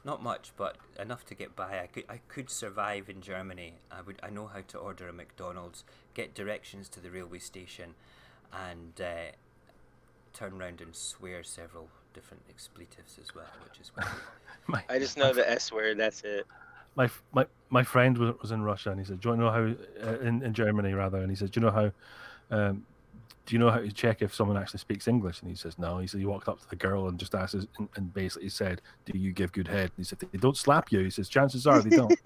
Not much, but enough to get by. I could survive in Germany. I know how to order a McDonald's, get directions to the railway station, and turn around and swear several different expletives as well, which is quite I just know the S word. That's it. My friend was in Russia, and he said, "Do you know how in Germany rather?" And he said, "Do you know how? Do you know how to check if someone actually speaks English?" And he says, "No." He said he walked up to the girl and just asked, and basically said, "Do you give good head?" And he said, "They don't slap you." He says, "Chances are they don't."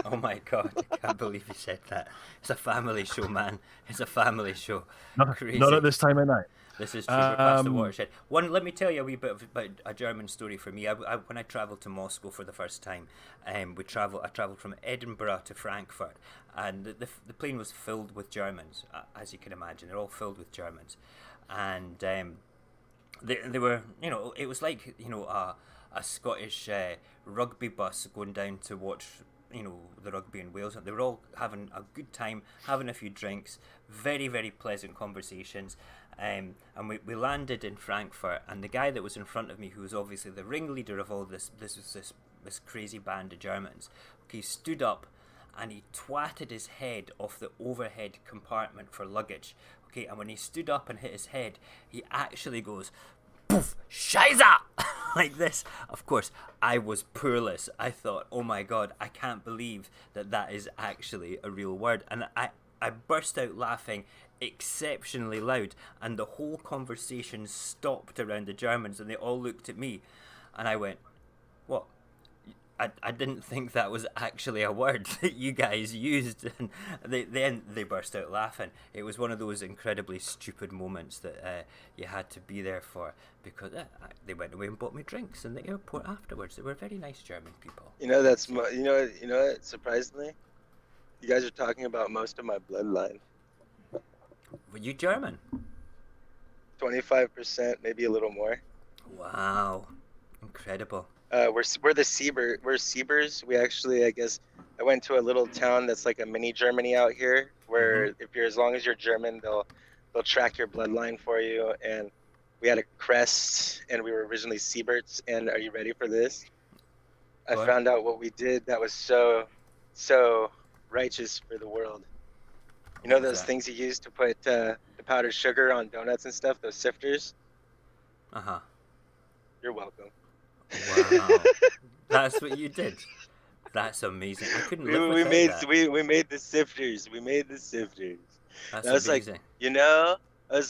Oh my God! I can't believe he said that. It's a family show, man. It's a family show. Crazy. Not at this time of night. This is true. We're past the watershed. Let me tell you a wee bit about a German story for me. When I travelled to Moscow for the first time, I travelled from Edinburgh to Frankfurt, and the plane was filled with Germans, as you can imagine. They're all filled with Germans, and they were, it was like a Scottish rugby bus going down to watch the rugby in Wales. They were all having a good time, having a few drinks, very, very pleasant conversations. And we landed in Frankfurt, and the guy that was in front of me, who was obviously the ringleader of all this crazy band of Germans, he stood up and he twatted his head off the overhead compartment for luggage. Okay, and when he stood up and hit his head, he actually goes, "Poof, Scheiße!" like this. Of course, I was poorless. I thought, oh my God, I can't believe that is actually a real word. And I burst out laughing exceptionally loud, and the whole conversation stopped around the Germans, and they all looked at me, and I went, "What? I didn't think that was actually a word that you guys used." And they burst out laughing. It was one of those incredibly stupid moments that you had to be there for, because they went away and bought me drinks in the airport afterwards. They were very nice German people. Surprisingly, you guys are talking about most of my bloodline. Were you German? 25%, maybe a little more. Wow, incredible. We're the Siebers. We're Siebers. We actually, I went to a little town that's like a mini Germany out here, where as long as you're German, they'll track your bloodline for you. And we had a crest, and we were originally Sieberts. And are you ready for this? I found out what we did that was so righteous for the world. You know those things you use to put the powdered sugar on donuts and stuff, those sifters? Uh-huh. You're welcome. Wow. That's what you did? That's amazing. I couldn't live without that. We made the sifters. That's I was amazing.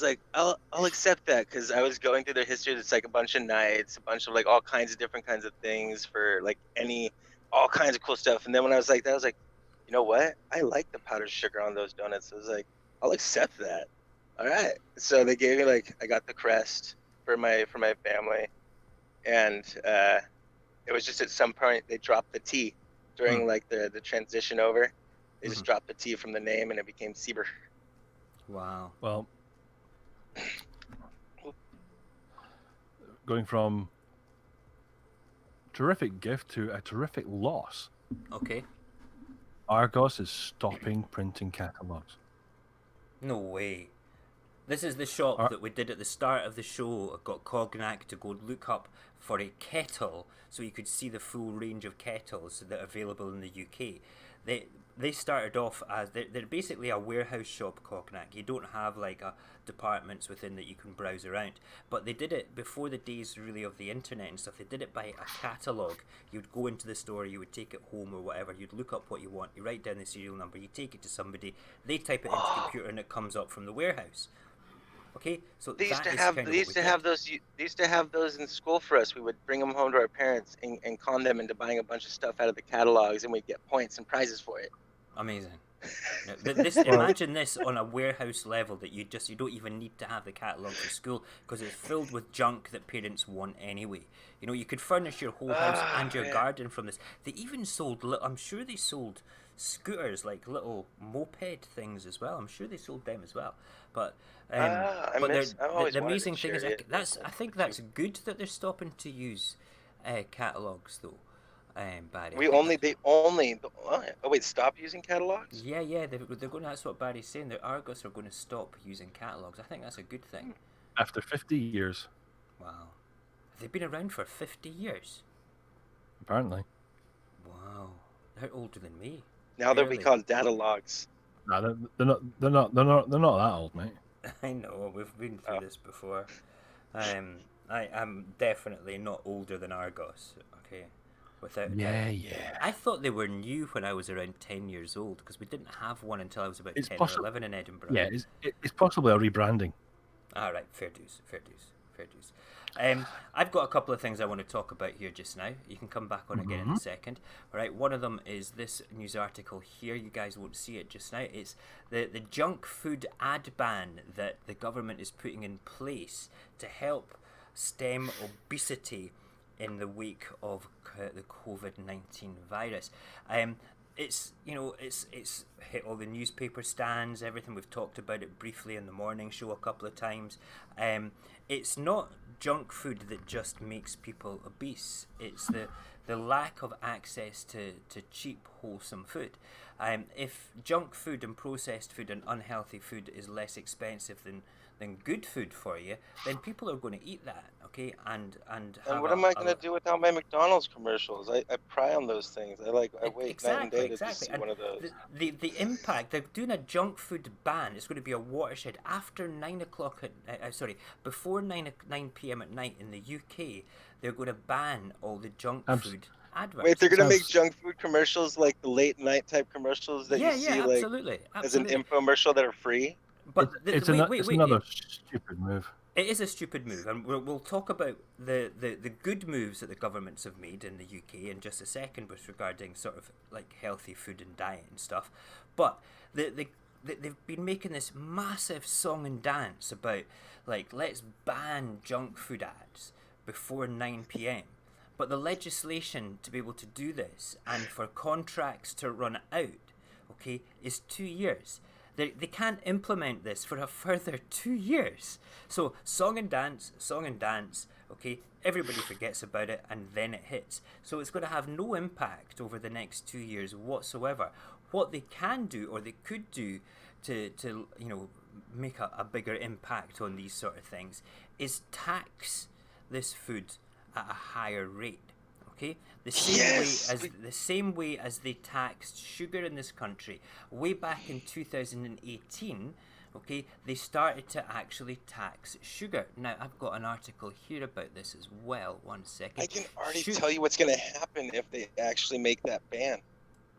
like, I'll accept that, because I was going through their history. It's like a bunch of nights, a bunch of like all kinds of different kinds of things for like all kinds of cool stuff. And then when I was like that, I was like, you know what? I like the powdered sugar on those donuts. I was like, I'll accept that. All right. So they gave me I got the crest for my family, and it was just at some point they dropped the T during the transition over. They just dropped the T from the name, and it became Sieber. Wow. Well, going from terrific gift to a terrific loss. Okay. Argos is stopping printing catalogs. No way. This is the shop that we did at the start of the show. I got Cognac to go look up for a kettle so you could see the full range of kettles that are available in the UK. They started off as they're basically a warehouse shop, Cognac. You don't have departments within that you can browse around. But they did it before the days really of the internet and stuff. They did it by a catalogue. You'd go into the store, you would take it home or whatever. You'd look up what you want. You write down the serial number. You take it to somebody. They type it into the computer and it comes up from the warehouse. Okay, so they used to have those in school for us. We would bring them home to our parents and con them into buying a bunch of stuff out of the catalogs, and we'd get points and prizes for it. Amazing. Now, imagine this on a warehouse level that you don't even need to have the catalogue for school because it's filled with junk that parents want anyway. You know, you could furnish your whole house and your garden from this. They even sold, I'm sure they sold scooters, like little moped things as well. I'm sure they sold them as well. But the amazing thing is, I think that's good that they're stopping to use catalogues though. Barry. Stop using catalogs? Yeah, they're going. That's what Barry's saying. The Argos are going to stop using catalogs. I think that's a good thing. After 50 years. Wow, they've been around for 50 years. Apparently. Wow, they're older than me. Now they'll be called data logs. No, they're not that old, mate. I know, we've been through this before. I'm definitely not older than Argos. Okay. Yeah. I thought they were new when I was around 10 years old because we didn't have one until I was about 10 or 11 in Edinburgh. Yeah, it's possibly a rebranding. All right, fair dues. I've got a couple of things I want to talk about here just now. You can come back on again in a second. All right, one of them is this news article here. You guys won't see it just now. It's the junk food ad ban that the government is putting in place to help stem obesity in the wake of the COVID-19 virus. It's hit all the newspaper stands, everything. We've talked about it briefly in the morning show a couple of times. It's not junk food that just makes people obese. It's the lack of access to cheap, wholesome food. If junk food and processed food and unhealthy food is less expensive than good food for you, then people are going to eat that, okay? And what am I going to do without my McDonald's commercials? I pry on those things. I wait night and day to see one of those. The impact, they're doing a junk food ban. It's going to be a watershed after 9 o'clock before 9 p.m. at night in the UK. They're going to ban all the junk food adverts. Wait, they're going to make junk food commercials like the late night type commercials that you see absolutely. As an infomercial that are free? But it's another stupid move. It is a stupid move, and we'll talk about the good moves that the governments have made in the UK in just a second with regarding sort of like healthy food and diet and stuff. But they've been making this massive song and dance about like let's ban junk food ads before 9 p.m. But the legislation to be able to do this and for contracts to run out, okay, is 2 years. They can't implement this for a further 2 years. So song and dance, okay, everybody forgets about it and then it hits. So it's going to have no impact over the next 2 years whatsoever. What they can do or they could do to make a bigger impact on these sort of things is tax this food at a higher rate. Okay, the same way as they taxed sugar in this country way back in 2018. Okay, they started to actually tax sugar. Now I've got an article here about this as well. 1 second. I can already tell you what's going to happen if they actually make that ban.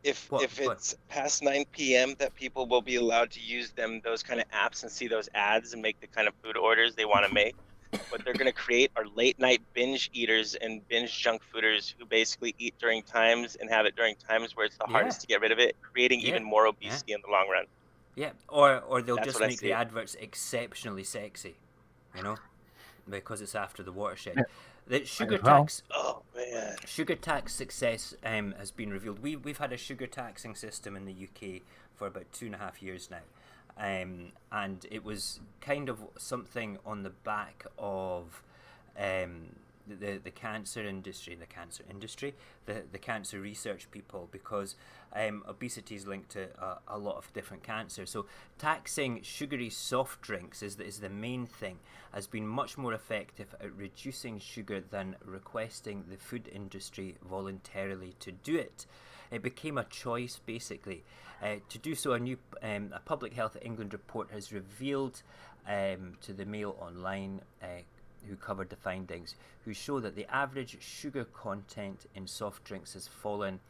If it's past 9 p.m. that people will be allowed to use those kind of apps and see those ads and make the kind of food orders they want to make. What they're going to create are late night binge eaters and binge junk fooders who basically eat during times and have it during times where it's the hardest to get rid of it, creating even more obesity in the long run. Yeah, or they'll just make the adverts exceptionally sexy, because it's after the watershed. The sugar tax. Oh man! Sugar tax success has been revealed. We've had a sugar taxing system in the UK for about 2.5 years now. And it was kind of something on the back of the cancer industry, the cancer research people, because obesity is linked to a lot of different cancers. So taxing sugary soft drinks is the main thing, has been much more effective at reducing sugar than requesting the food industry voluntarily to do it. It became a choice, basically. To do so, a Public Health England report has revealed to the Mail Online, who covered the findings, who show that the average sugar content in soft drinks has fallen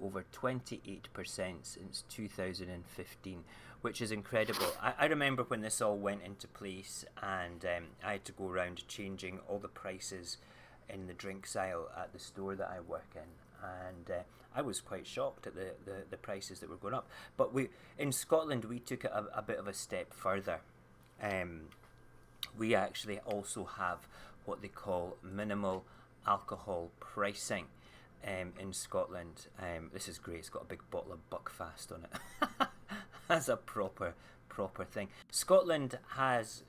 over 28% since 2015, which is incredible. I remember when this all went into place, and I had to go around changing all the prices in the drinks aisle at the store that I work in. and I was quite shocked at the prices that were going up. But in Scotland we took it a bit of a step further. We actually also have what they call minimal alcohol pricing in Scotland. This is great. It's got a big bottle of Buckfast on it. That's a proper thing. Scotland has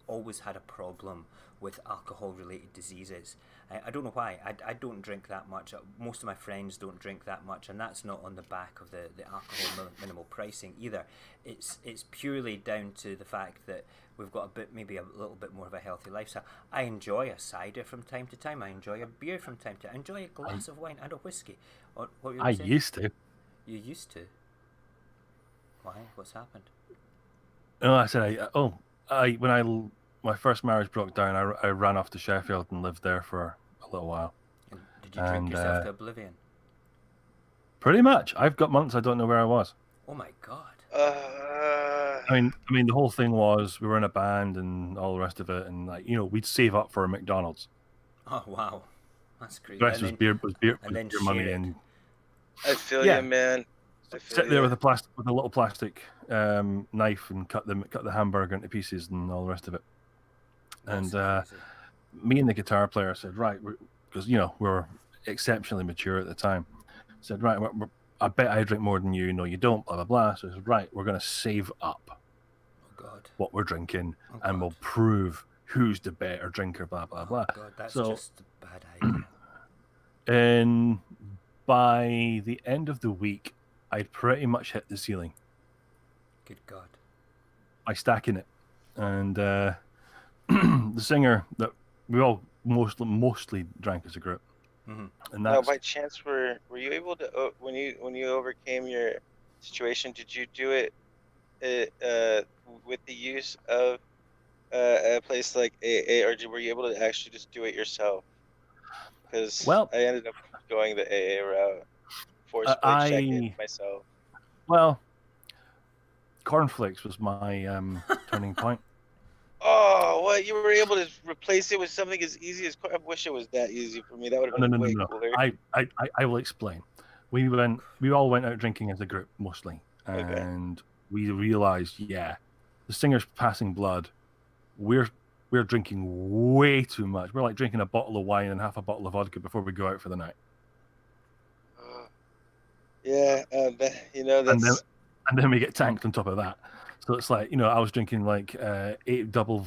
always had a problem with alcohol-related diseases. I don't know why. I don't drink that much. Most of my friends don't drink that much, and that's not on the back of the alcohol minimal pricing either. It's purely down to the fact that we've got maybe a little bit more of a healthy lifestyle. I enjoy a cider from time to time. I enjoy a beer from time to time. I enjoy a glass of wine and a whiskey. What were you saying? Used to. You used to? Why? What's happened? No, I said when my first marriage broke down, I ran off to Sheffield and lived there for a little while. And did you drink yourself to oblivion? Pretty much. I've got months I don't know where I was. Oh my god. I mean, the whole thing was we were in a band and all the rest of it, and we'd save up for a McDonald's. Oh wow, that's crazy. The rest was beer and then beer money, and I feel you, man. Sit there with a little plastic knife and cut the hamburger into pieces and all the rest of it. That's and me and the guitar player said, right, because we were exceptionally mature at the time. Said, right, I bet I drink more than you. No, you don't. Blah blah blah. So I said, right, we're going to save up what we're drinking, and we'll prove who's the better drinker. Blah blah blah. God, that's just a bad idea. And by the end of the week, I'd pretty much hit the ceiling. Good God. By stacking it. And the singer that we all mostly drank as a group. Mm-hmm. And now, by chance, were you able to when you overcame your situation? Did you do it with the use of a place like AA, or were you able to actually just do it yourself? Because I ended up going the AA route. Forced check-in myself. Well, cornflakes was my turning point. Oh, what? You were able to replace it with something as easy as I wish it was that easy for me. That would have been way cooler. I will explain. We all went out drinking as a group mostly, and we realized, the singer's passing blood. We're drinking way too much. We're like drinking a bottle of wine and half a bottle of vodka before we go out for the night. Yeah, that's... And then we get tanked on top of that. So it's like, I was drinking like 8 double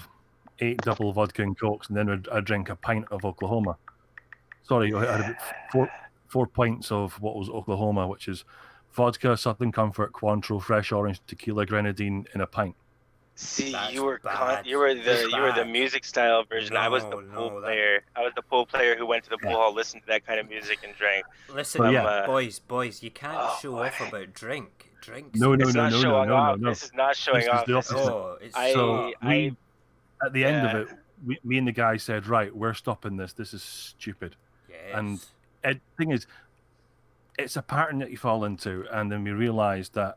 vodka and cokes, and then I'd drink a pint of Oklahoma. Sorry, I had about 4 pints of what was Oklahoma, which is vodka, Southern Comfort, Cointreau, fresh orange, tequila, grenadine in a pint. See, That's you were bad. you were the music style version. I was the pool player. I was the pool player who went to the pool hall, listened to that kind of music, and drank. Listen, boys, you can't show off about drinks. No. This is not showing off. This is the opposite. At the end of it, me and the guy said, right, we're stopping this. This is stupid. Yes. And the thing is, it's a pattern that you fall into, and then we realized that,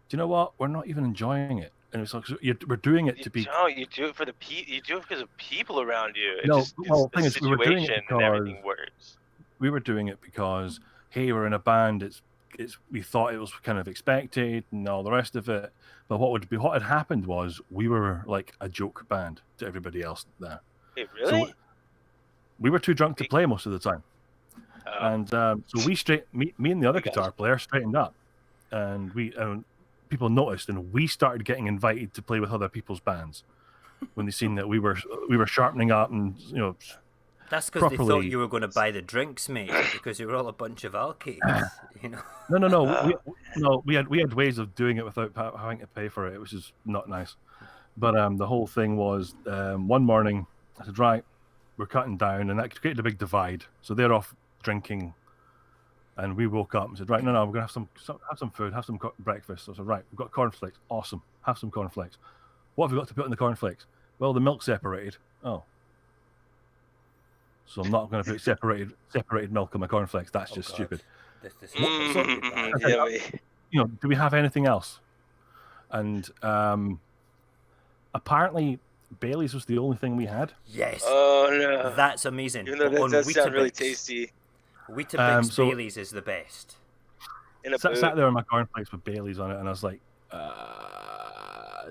do you know what? We're not even enjoying it. And it's like we're doing it to be. No, you do it for you do it because of people around you. The thing is, we were doing it because everything works. We were doing it because, hey, we're in a band. We thought it was kind of expected and all the rest of it. But what had happened was we were like a joke band to everybody else there. Hey, really? So we were too drunk to play most of the time. And so me and the other guitar player straightened up, and people noticed, and we started getting invited to play with other people's bands when they seen that we were sharpening up, and that's because they thought you were going to buy the drinks, mate, because you were all a bunch of alkies, No. We had ways of doing it without having to pay for it, which is not nice. But the whole thing was one morning I said, right, we're cutting down, and that created a big divide. So they're off drinking, and we woke up and said, right, no, we're gonna have some food, have some breakfast. So I said, right, we've got cornflakes, awesome, have some cornflakes. What have we got to put in the cornflakes? Well, the milk separated. Oh, so I'm not going to put separated milk in my cornflakes. That's just stupid. Do we have anything else? And apparently Bailey's was the only thing we had. Yes. Oh no, that's amazing. Even though that does sound really tasty. Weetabix So- Bailey's is the best. In a Sat there in my cornflakes with Bailey's on it, and I was like,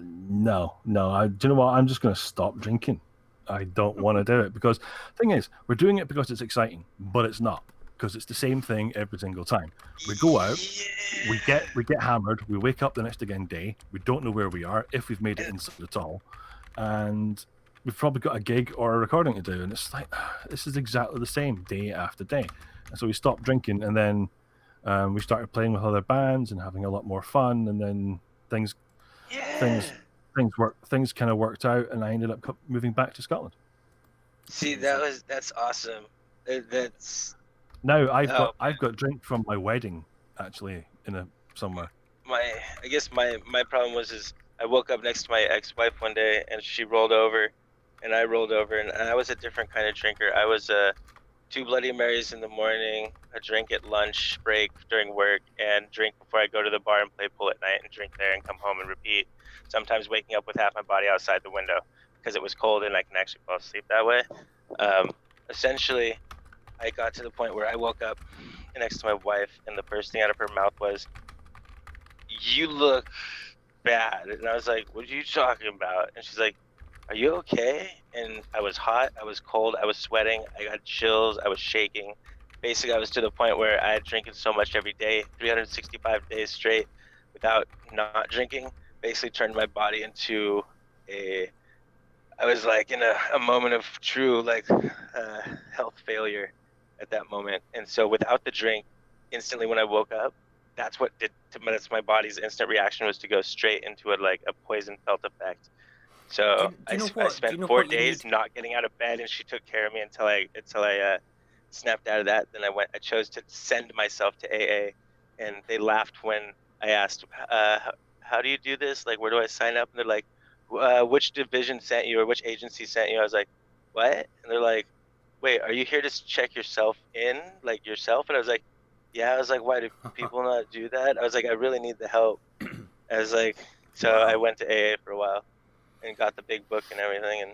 no. Do you know what? I'm just going to stop drinking. I don't want to do it because thing is, we're doing it because it's exciting, but it's not because it's the same thing every single time. We go out, we get hammered, we wake up the next again day, we don't know where we are if we've made it inside at all, and we've probably got a gig or a recording to do, and it's like this is exactly the same day after day. And so we stopped drinking, and then we started playing with other bands and having a lot more fun, and then things kind of worked out, and I ended up moving back to Scotland. See, that's awesome. That's Now I've got drink from my wedding actually somewhere. I guess my problem was I woke up next to my ex-wife one day, and she rolled over, and I rolled over, and I was a different kind of drinker. I was 2 Bloody Marys in the morning, a drink at lunch break during work, and drink before I go to the bar and play pool at night, and drink there and come home and repeat. Sometimes waking up with half my body outside the window because it was cold and I can actually fall asleep that way. Essentially, I got to the point where I woke up next to my wife, and the first thing out of her mouth was, "You look bad." And I was like, "What are you talking about?" And she's like, "Are you okay?" And I was hot, I was cold, I was sweating, I got chills, I was shaking. Basically, I was to the point where I had drinking so much every day, 365 days straight without not drinking, basically turned my body into I was like in a moment of true health failure at that moment. And so without the drink, instantly when I woke up, that's my body's instant reaction was to go straight into a poison felt effect. So I spent 4 days not getting out of bed, and she took care of me until I snapped out of that. Then I chose to send myself to AA, and they laughed when I asked, how do you do this? Like, where do I sign up? And they're like, which division sent you, or which agency sent you? I was like, what? And they're like, wait, are you here to check yourself in, like yourself? And I was like, yeah. I was like, why do people not do that? I was like, I really need the help. I was like, so I went to AA for a while and got the big book and everything. And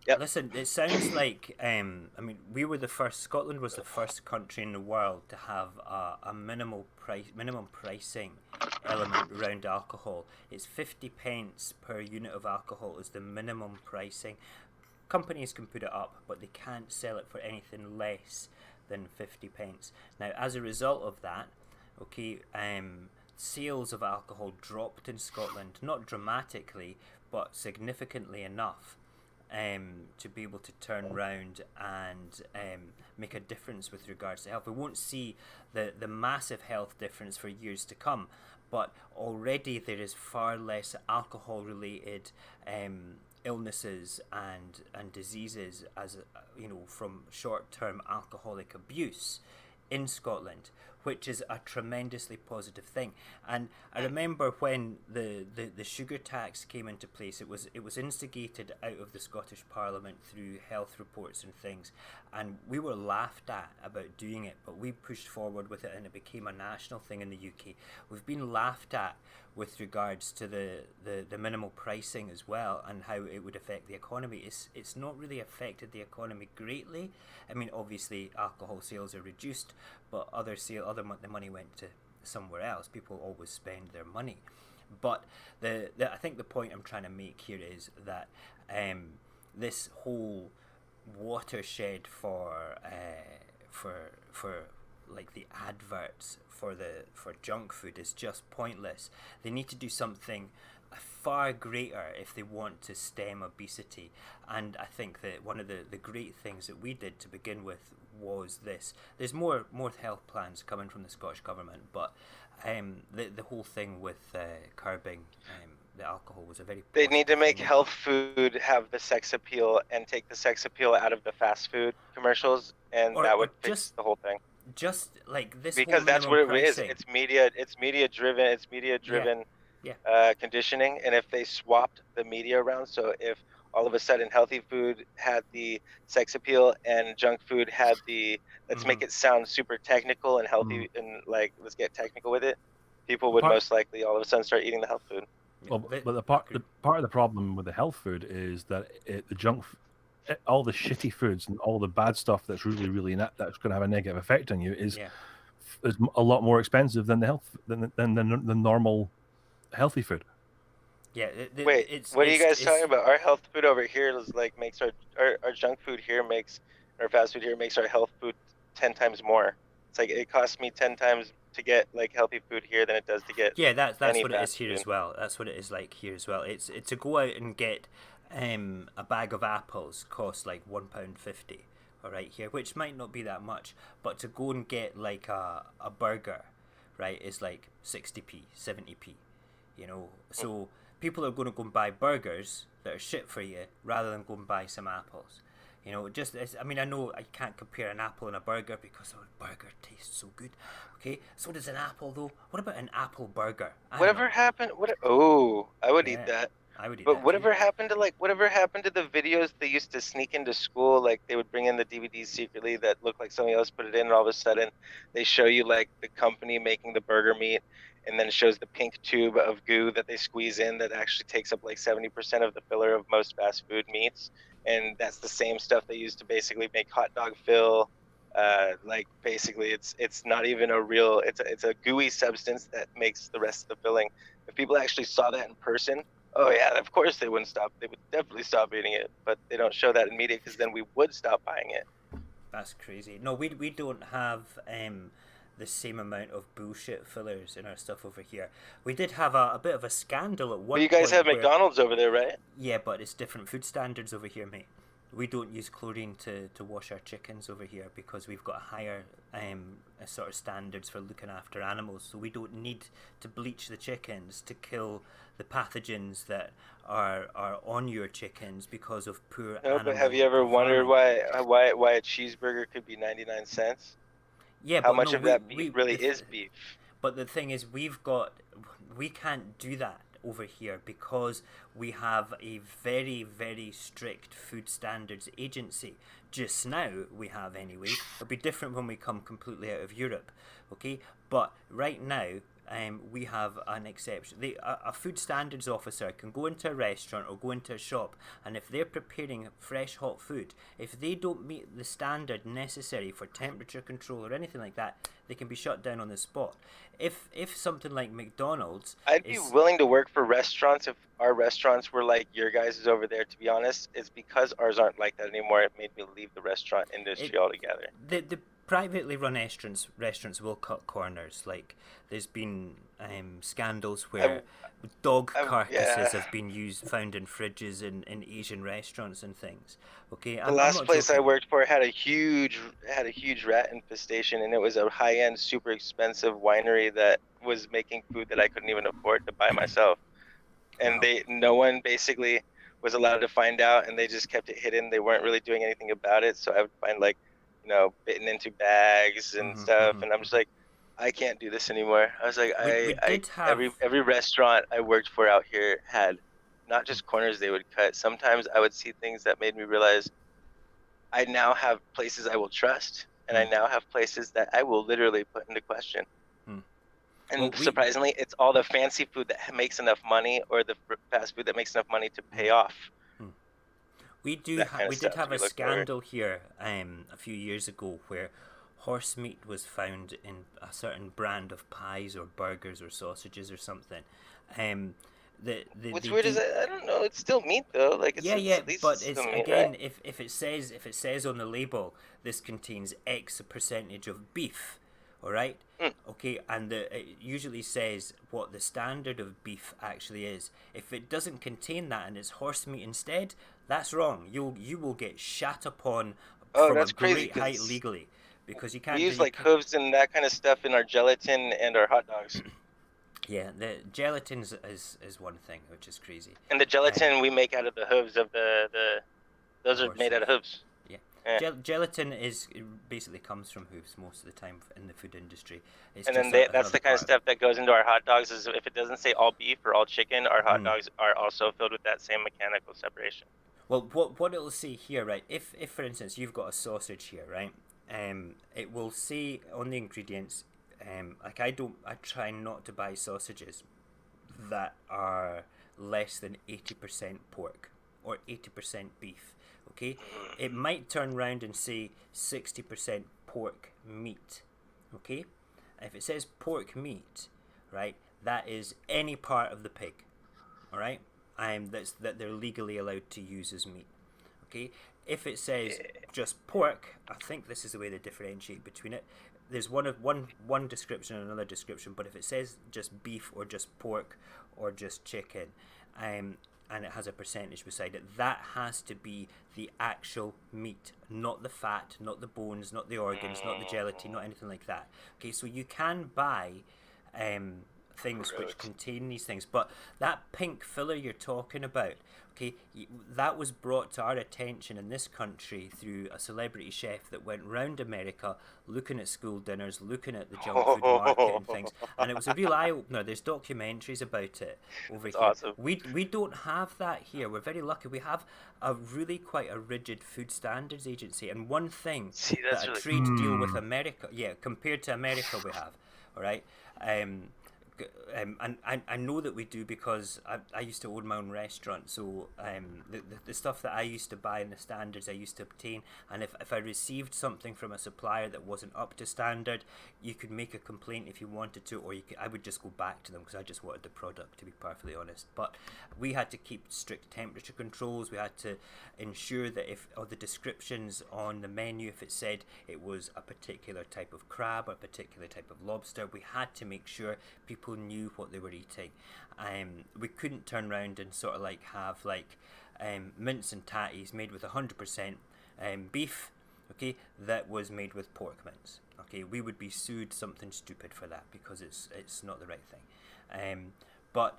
yeah. Listen, it sounds like Scotland was the first country in the world to have a minimum pricing element around alcohol. It's 50 pence per unit of alcohol is the minimum pricing. Companies can put it up, but they can't sell it for anything less than 50 pence. Now, as a result of that, sales of alcohol dropped in Scotland, not dramatically, but significantly enough to be able to turn around and make a difference with regards to health. We won't see the massive health difference for years to come, but already there is far less alcohol-related illnesses and diseases from short-term alcoholic abuse in Scotland, which is a tremendously positive thing. And I remember when the sugar tax came into place, it was instigated out of the Scottish Parliament through health reports and things, and we were laughed at about doing it, but we pushed forward with it and it became a national thing in the UK. We've been laughed at with regards to the minimal pricing as well, and how it would affect the economy. It's not really affected the economy greatly. I mean, obviously alcohol sales are reduced, but the money went to somewhere else. People always spend their money. But I think the point I'm trying to make here is that this whole watershed for like the adverts for junk food is just pointless. They need to do something far greater if they want to stem obesity. And I think that one of the great things that we did to begin with was this. There's more health plans coming from the Scottish Government, but the whole thing with curbing the alcohol was a very They need to make health food have the sex appeal and take the sex appeal out of the fast food commercials, and that would fix the whole thing. Just like this, because that's what it is. It's media driven. It's media driven conditioning. And if they swapped the media around, so if all of a sudden healthy food had the sex appeal and junk food had the let's make it sound super technical and healthy and like let's get technical with it, people would most likely all of a sudden start eating the health food. Well, but the part of the problem with the health food is that the junk all the shitty foods and all the bad stuff that's really, really that's going to have a negative effect on you is a lot more expensive than the normal healthy food. Yeah. Wait, what are you guys talking about? Our health food over here is like makes our junk food here makes our fast food here makes our health food 10 times more. It's like it costs me 10 times to get like healthy food here than it does to get that's what it is here as well. That's what it is like here as well. It's to go out and get a bag of apples costs like £1.50, all right, here, which might not be that much, but to go and get like a burger, right, is like 60p, 70p, you know. So people are going to go and buy burgers that are shit for you rather than go and buy some apples. You know, I mean, I know I can't compare an apple and a burger because a burger tastes so good. Okay, so does an apple though. What about an apple burger? Whatever happened? I would eat that. I would eat but that whatever too. happened to the videos they used to sneak into school? Like they would bring in the DVDs secretly that looked like somebody else put it in, and all of a sudden they show you like the company making the burger meat, and then it shows the pink tube of goo that they squeeze in that actually takes up like 70% of the filler of most fast food meats. And that's the same stuff they use to basically make hot dog fill. Like basically it's not even a real, it's a gooey substance that makes the rest of the filling. If people actually saw that in person, oh yeah, of course they wouldn't stop. They would definitely stop eating it, but they don't show that in media because then we would stop buying it. That's crazy. No, we don't have the same amount of bullshit fillers in our stuff over here. We did have a bit of a scandal at one point. But you guys have McDonald's over there, right? Yeah, but it's different food standards over here, mate. We don't use chlorine to wash our chickens over here because we've got higher sort of standards for looking after animals. So we don't need to bleach the chickens to kill the pathogens that are on your chickens because of poor animal. But have you ever wondered why a cheeseburger could be 99 cents? Yeah, how much of that beef really is beef? But the thing is, we can't do that over here because we have a very, very strict food standards agency. Just now we have anyway. It'll be different when we come completely out of Europe, okay? But right now, we have an exception. A food standards officer can go into a restaurant or go into a shop, and if they're preparing fresh hot food, if they don't meet the standard necessary for temperature control or anything like that, they can be shut down on the spot. If something like McDonald's, I'd be willing to work for restaurants if our restaurants were like your guys' over there. To be honest, it's because ours aren't like that anymore. It made me leave the restaurant industry altogether. The privately run restaurants will cut corners. Like there's been scandals where dog carcasses have been found in fridges in Asian restaurants and things. Okay, the last place I worked for had a huge rat infestation, and it was a high-end, super expensive winery that was making food that I couldn't even afford to buy myself. And no one basically was allowed to find out, and they just kept it hidden. They weren't really doing anything about it. So I would find like, bitten into bags and stuff, and I'm just like, I can't do this anymore. I was like, every restaurant I worked for out here had not just corners they would cut. Sometimes I would see things that made me realize I now have places I will trust, and I now have places that I will literally put into question. And surprisingly, it's all the fancy food that makes enough money, or the fast food that makes enough money to pay off. We did have a scandal here a few years ago where horse meat was found in a certain brand of pies or burgers or sausages or something. What's weird is I don't know. It's still meat though. Like but it's again, right? if it says on the label this contains X percentage of beef, all right, okay, and it usually says what the standard of beef actually is. If it doesn't contain that and it's horse meat instead, that's wrong. You will get shat upon from a great height legally because you can't. We use like hooves and that kind of stuff in our gelatin and our hot dogs. Yeah, the gelatin is one thing, which is crazy. And the gelatin we make out of the hooves of those are made out of hooves. Yeah. Gelatin basically comes from hooves most of the time in the food industry. It's and then that's the kind of stuff that goes into our hot dogs. Is if it doesn't say all beef or all chicken, our hot dogs are also filled with that same mechanical separation. Well, what it'll say here, right? If for instance you've got a sausage here, right? It will say on the ingredients. Like I try not to buy sausages that are less than 80% pork or 80% beef, okay, it might turn around and say 60% pork meat, okay? If it says pork meat, right, that is any part of the pig, all right, that they're legally allowed to use as meat, okay? If it says just pork, I think this is the way they differentiate between it. There's one description and another description, but if it says just beef or just pork or just chicken, and it has a percentage beside it, that has to be the actual meat, not the fat, not the bones, not the organs, not the gelatin, not anything like that. Okay, so you can buy things which contain these things, but that pink filler you're talking about, okay, that was brought to our attention in this country through a celebrity chef that went round America looking at school dinners, looking at the junk food market and things, and it was a real eye-opener. There's documentaries about it over here. Awesome. We don't have that here. We're very lucky. We have a really quite a rigid food standards agency, and one thing that a trade deal with America, compared to America we have, all right, and I know that we do because I used to own my own restaurant, so the stuff that I used to buy and the standards I used to obtain, and if I received something from a supplier that wasn't up to standard, you could make a complaint if you wanted to, or I would just go back to them because I just wanted the product, to be perfectly honest. But we had to keep strict temperature controls. We had to ensure that if the descriptions on the menu, if it said it was a particular type of crab or a particular type of lobster, we had to make sure people knew what they were eating. We couldn't turn around and sort of like have like mince and tatties made with 100% beef, okay, that was made with pork mince. Okay, we would be sued something stupid for that because it's not the right thing. But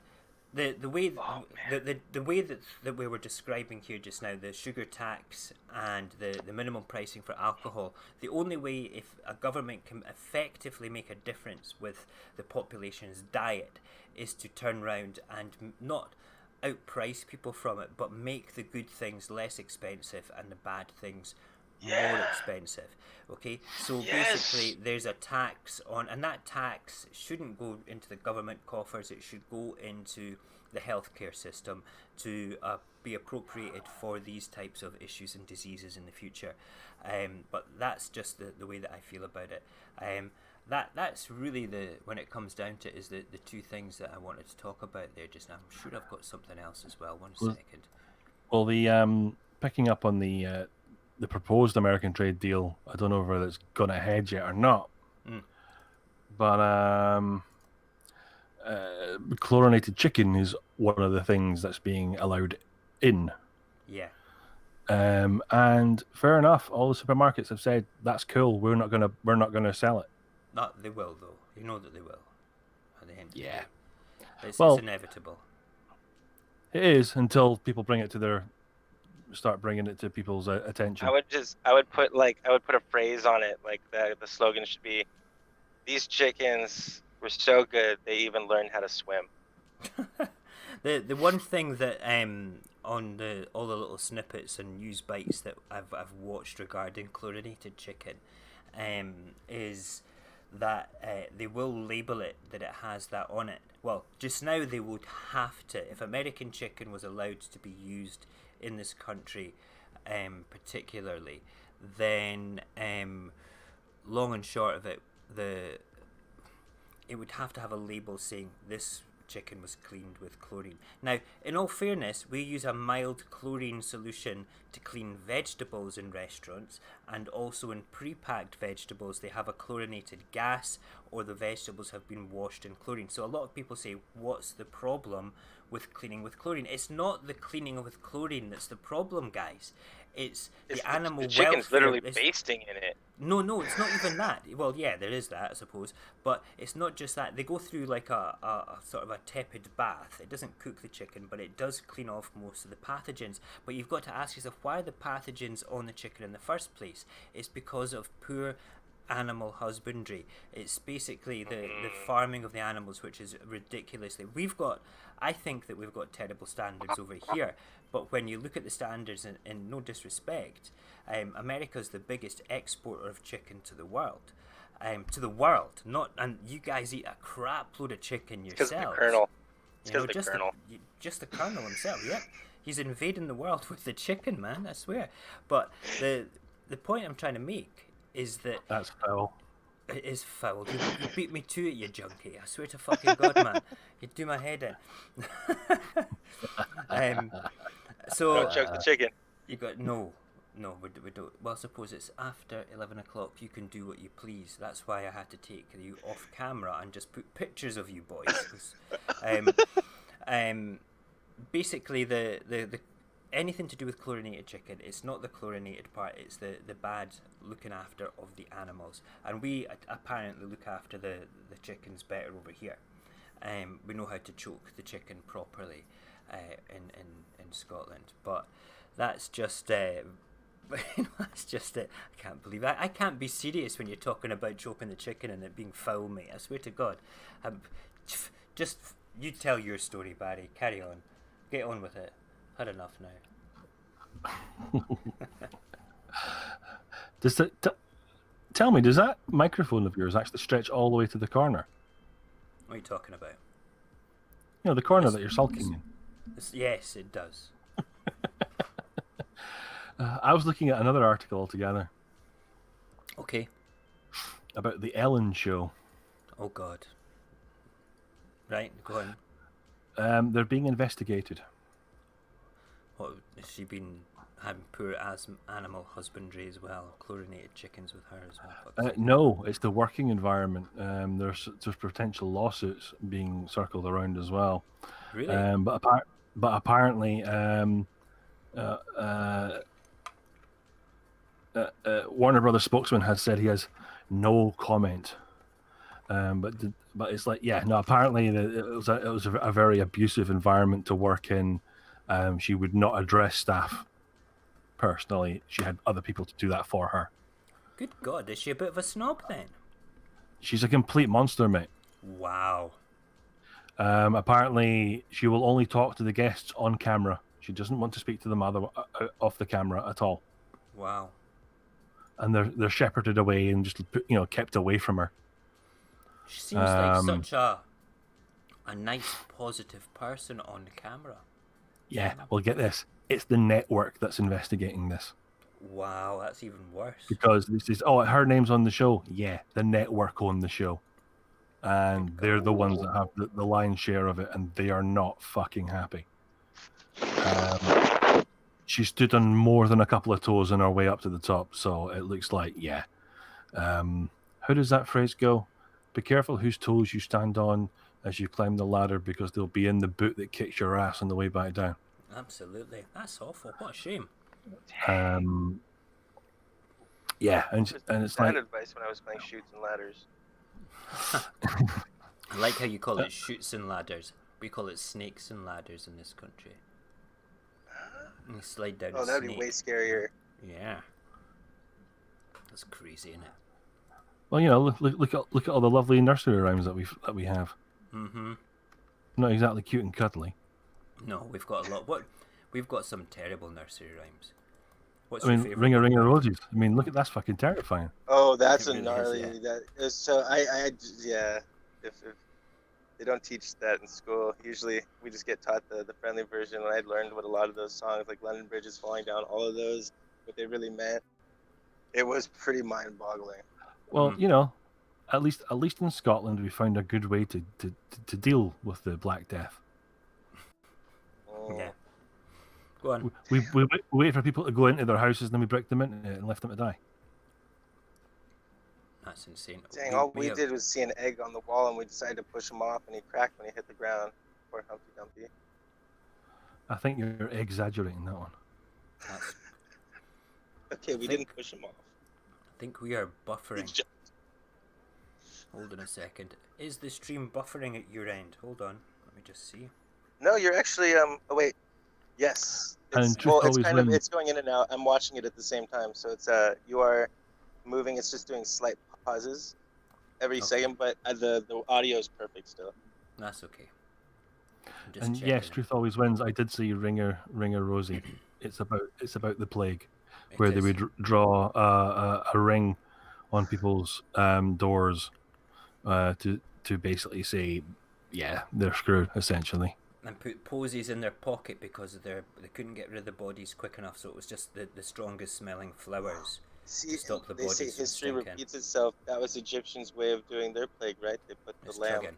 the way the way that we were describing here just now, the sugar tax and the minimum pricing for alcohol, the only way if a government can effectively make a difference with the population's diet is to turn around and not outprice people from it, but make the good things less expensive and the bad things more expensive. Okay, so basically there's a tax on, and that tax shouldn't go into the government coffers, it should go into the healthcare system to be appropriated for these types of issues and diseases in the future. But that's just the way that I feel about it. That's really when it comes down to it, is the two things that I wanted to talk about there just now. I'm sure I've got something else as well. One second. Well, the picking up on the proposed American trade deal, I don't know whether it's gone ahead yet or not, but chlorinated chicken is one of the things that's being allowed in. Yeah. And fair enough, all the supermarkets have said that's cool. We're not gonna sell it. Not they will though. You know that they will. At the end. Yeah. It's Well, inevitable. It is until people start bringing it to people's attention. I would put a phrase on it, like the slogan should be, "These chickens were so good they even learned how to swim." The one thing that on all the little snippets and news bites that I've watched regarding chlorinated chicken is that they will label it that it has that on it. Well, just now they would have to, if American chicken was allowed to be used in this country particularly, then long and short of it, it would have to have a label saying this chicken was cleaned with chlorine. Now, in all fairness, we use a mild chlorine solution to clean vegetables in restaurants, and also in pre-packed vegetables they have a chlorinated gas, or the vegetables have been washed in chlorine. So a lot of people say, what's the problem with cleaning with chlorine? It's not the cleaning with chlorine that's the problem, guys. It's the animal welfare. The chicken's literally basting in it. No, it's not even that. Well, yeah, there is that, I suppose, but it's not just that. They go through like a sort of a tepid bath. It doesn't cook the chicken, but it does clean off most of the pathogens. But you've got to ask yourself, why are the pathogens on the chicken in the first place? It's because of poor animal husbandry. It's basically the farming of the animals, which is ridiculously. I think that we've got terrible standards over here, but when you look at the standards, in no disrespect, America's the biggest exporter of chicken to the world. Not, and you guys eat a crap load of chicken yourselves. Because of the Colonel. It's because of the Colonel. Just the Colonel himself, yep. He's invading the world with the chicken, man. I swear. But the point I'm trying to make is that that's foul. It is foul. You beat me to it, you junkie. I swear to fucking God, man. You'd do my head in. So don't choke the chicken. You got no, we don't. Well, I suppose it's after 11 o'clock. You can do what you please. That's why I had to take you off camera and just put pictures of you boys. Basically, the anything to do with chlorinated chicken, it's not the chlorinated part, it's the bad looking after of the animals. And we apparently look after the chickens better over here. We know how to choke the chicken properly in Scotland. But that's just that's just it. I can't believe it. I can't be serious when you're talking about choking the chicken and it being foul, mate. I swear to God. Just you tell your story, Barry. Carry on. Get on with it. Had enough now. Tell me, does that microphone of yours actually stretch all the way to the corner? What are you talking about? You know, the corner that you're sulking in. Yes, it does. I was looking at another article altogether. Okay. About the Ellen show. Oh, God. Right, go on. They're being investigated. What, has she been having poor animal husbandry as well? Chlorinated chickens with her as well? No, it's the working environment. There's potential lawsuits being circled around as well. Really? But apparently, Warner Brothers spokesman has said he has no comment. But it's like, yeah, no. Apparently, it was a very abusive environment to work in. She would not address staff personally. She had other people to do that for her. Good God, is she a bit of a snob then? She's a complete monster, mate. Wow. Apparently, she will only talk to the guests on camera. She doesn't want to speak to them off the camera at all. Wow. And they're shepherded away and just kept away from her. She seems like such a nice, positive person on the camera. Yeah, well, get this. It's the network that's investigating this. Wow, that's even worse. Because this is, her name's on the show. Yeah, the network own the show. And they're the ones that have the lion's share of it, and they are not fucking happy. She stood on more than a couple of toes on her way up to the top, so it looks like, yeah. How does that phrase go? Be careful whose toes you stand on as you climb the ladder, because they'll be in the boot that kicks your ass on the way back down. Absolutely. That's awful. What a shame. Yeah, and it's like advice when I was playing Shoots and Ladders. I like how you call it shoots and ladders. We call it snakes and ladders in this country. You slide down. Oh, that'd be way scarier. Yeah. That's crazy, isn't it? Well, look at all the lovely nursery rhymes that we have. Mm-hmm. Not exactly cute and cuddly. No, we've got a lot. We've got some terrible nursery rhymes. What's your favorite? Ring a Ring of Roses. I mean, look at that's fucking terrifying. Oh, that's a gnarly. Is, yeah. That is, so yeah. If they don't teach that in school, usually we just get taught the friendly version. And I learned what a lot of those songs, like London Bridge is Falling Down, all of those, what they really meant. It was pretty mind-boggling. Well, at least in Scotland, we found a good way to deal with the Black Death. Yeah. Go on. We wait for people to go into their houses, and then we brick them into it and left them to die. That's insane. Dang, all we did was see an egg on the wall, and we decided to push him off, and he cracked when he hit the ground. Poor Humpty Dumpty. I think you're exaggerating that one. Okay, we didn't push him off. I think we are buffering. Hold on a second. Is the stream buffering at your end? Hold on. Let me just see. No, you're actually oh wait. Yes. It's going in and out. I'm watching it at the same time. So it's you are moving, it's just doing slight pauses every second, but the audio is perfect still. That's okay. And yes, truth always wins. I did see Ringer Rosie. It's about the plague, where they would draw a ring on people's doors to basically say, yeah, they're screwed, essentially. and put posies in their pocket because they couldn't get rid of the bodies quick enough, so it was just the strongest smelling flowers. See, to stop the they say bodies from history stinking. repeats itself. That was Egyptians' way of doing their plague, right? They put the It's lamb chugging.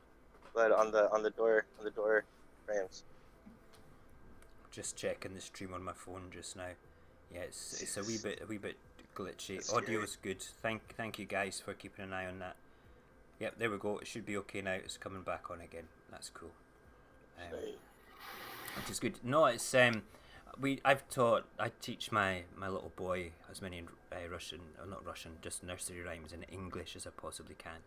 blood on the door frames. Just checking the stream on my phone just now. Yeah, it's a wee bit glitchy. That's Audio is good. Thank you guys for keeping an eye on that. Yep, there we go. It should be okay now. It's coming back on again. That's cool. Which is good. No, it's I teach my little boy as many Russian, or not Russian, just nursery rhymes in English as I possibly can.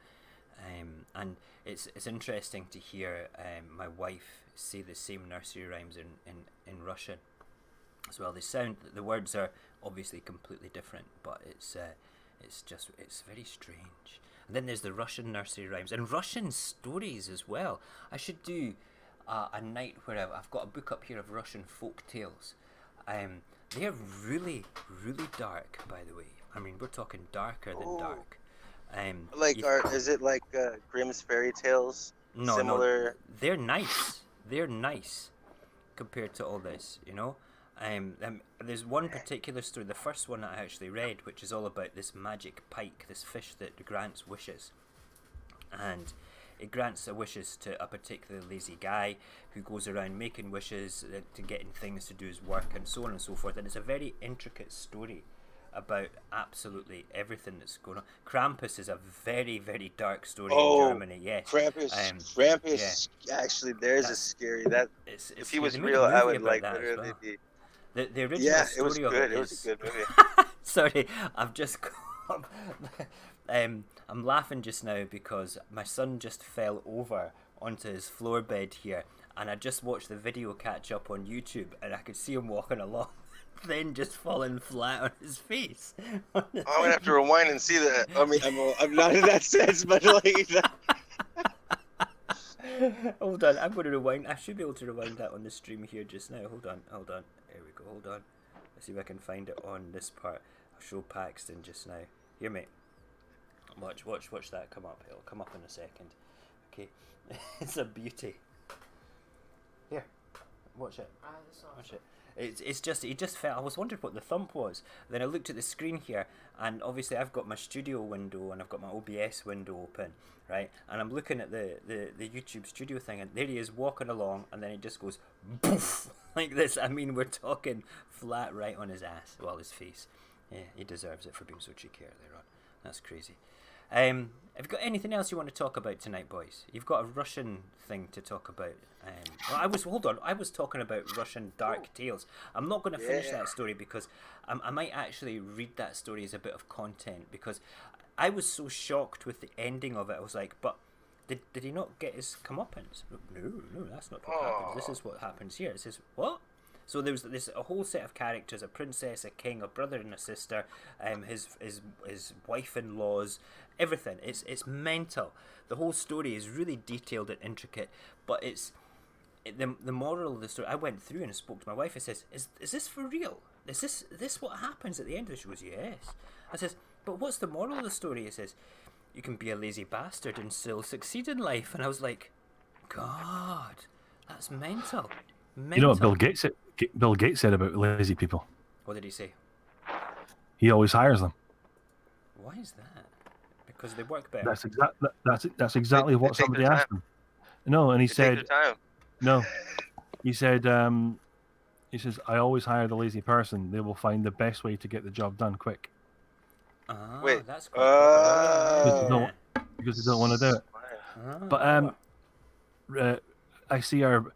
And it's interesting to hear my wife say the same nursery rhymes in Russian as well. The words are obviously completely different, but it's very strange. And then there's the Russian nursery rhymes and Russian stories as well. I should do a night where I've got a book up here of Russian folk tales. They're really, really dark, by the way. I mean, we're talking darker than dark. Is it like Grimm's fairy tales? No, similar? No, they're nice. They're nice compared to all this, you know. There's one particular story, the first one that I actually read, which is all about this magic pike, this fish that grants wishes, and it grants wishes to a particularly lazy guy who goes around making wishes to getting things to do his work and so on and so forth. And it's a very intricate story about absolutely everything that's going on. Krampus is a very, very dark story in Germany. Yes, Krampus. Yeah. Actually, there's a scary that. If he was real, I would like literally be. The original story it was of good. it was a good movie. Sorry, I've just. I'm laughing just now because my son just fell over onto his floor bed here, and I just watched the video catch up on YouTube, and I could see him walking along, then just falling flat on his face. I'm gonna have to rewind and see that. I mean, I'm not in that sense, but like. Hold on, I'm going to rewind. I should be able to rewind that on the stream here just now. Hold on. There we go. Hold on. Let's see if I can find it on this part. I'll show Paxton just now. Here, mate. Watch that come up. It'll come up in a second. Okay. It's a beauty. Here. Watch it. Watch it. It's just, he just fell. I was wondering what the thump was. Then I looked at the screen here, and obviously I've got my studio window and I've got my OBS window open, right? And I'm looking at the YouTube studio thing, and there he is walking along, and then he just goes poof like this. I mean, we're talking flat right on his ass, well, his face. Yeah, he deserves it for being so cheeky earlier on. That's crazy. Have you got anything else you want to talk about tonight, boys? You've got a Russian thing to talk about. I was talking about Russian dark tales. I'm not going to finish that story because I might actually read that story as a bit of content, because I was so shocked with the ending of it. I was like, but did he not get his comeuppance? No, that's not what happens. This is what happens here. It says, what? So there's a whole set of characters: a princess, a king, a brother and a sister, his wife-in-laws, everything. It's mental. The whole story is really detailed and intricate, but the moral of the story. I went through and spoke to my wife. I says, "Is this for real? Is this what happens at the end of it?" She goes, "Yes." I says, "But what's the moral of the story?" He says, "You can be a lazy bastard and still succeed in life." And I was like, "God, that's mental." You know what Bill Gates said about lazy people? What did he say? He always hires them. Why is that? Because they work better. That's exactly what somebody asked him. No, and he said no. He said he says, "I always hire the lazy person. They will find the best way to get the job done quick." Wait, that's quite because they don't want to do it. But I see our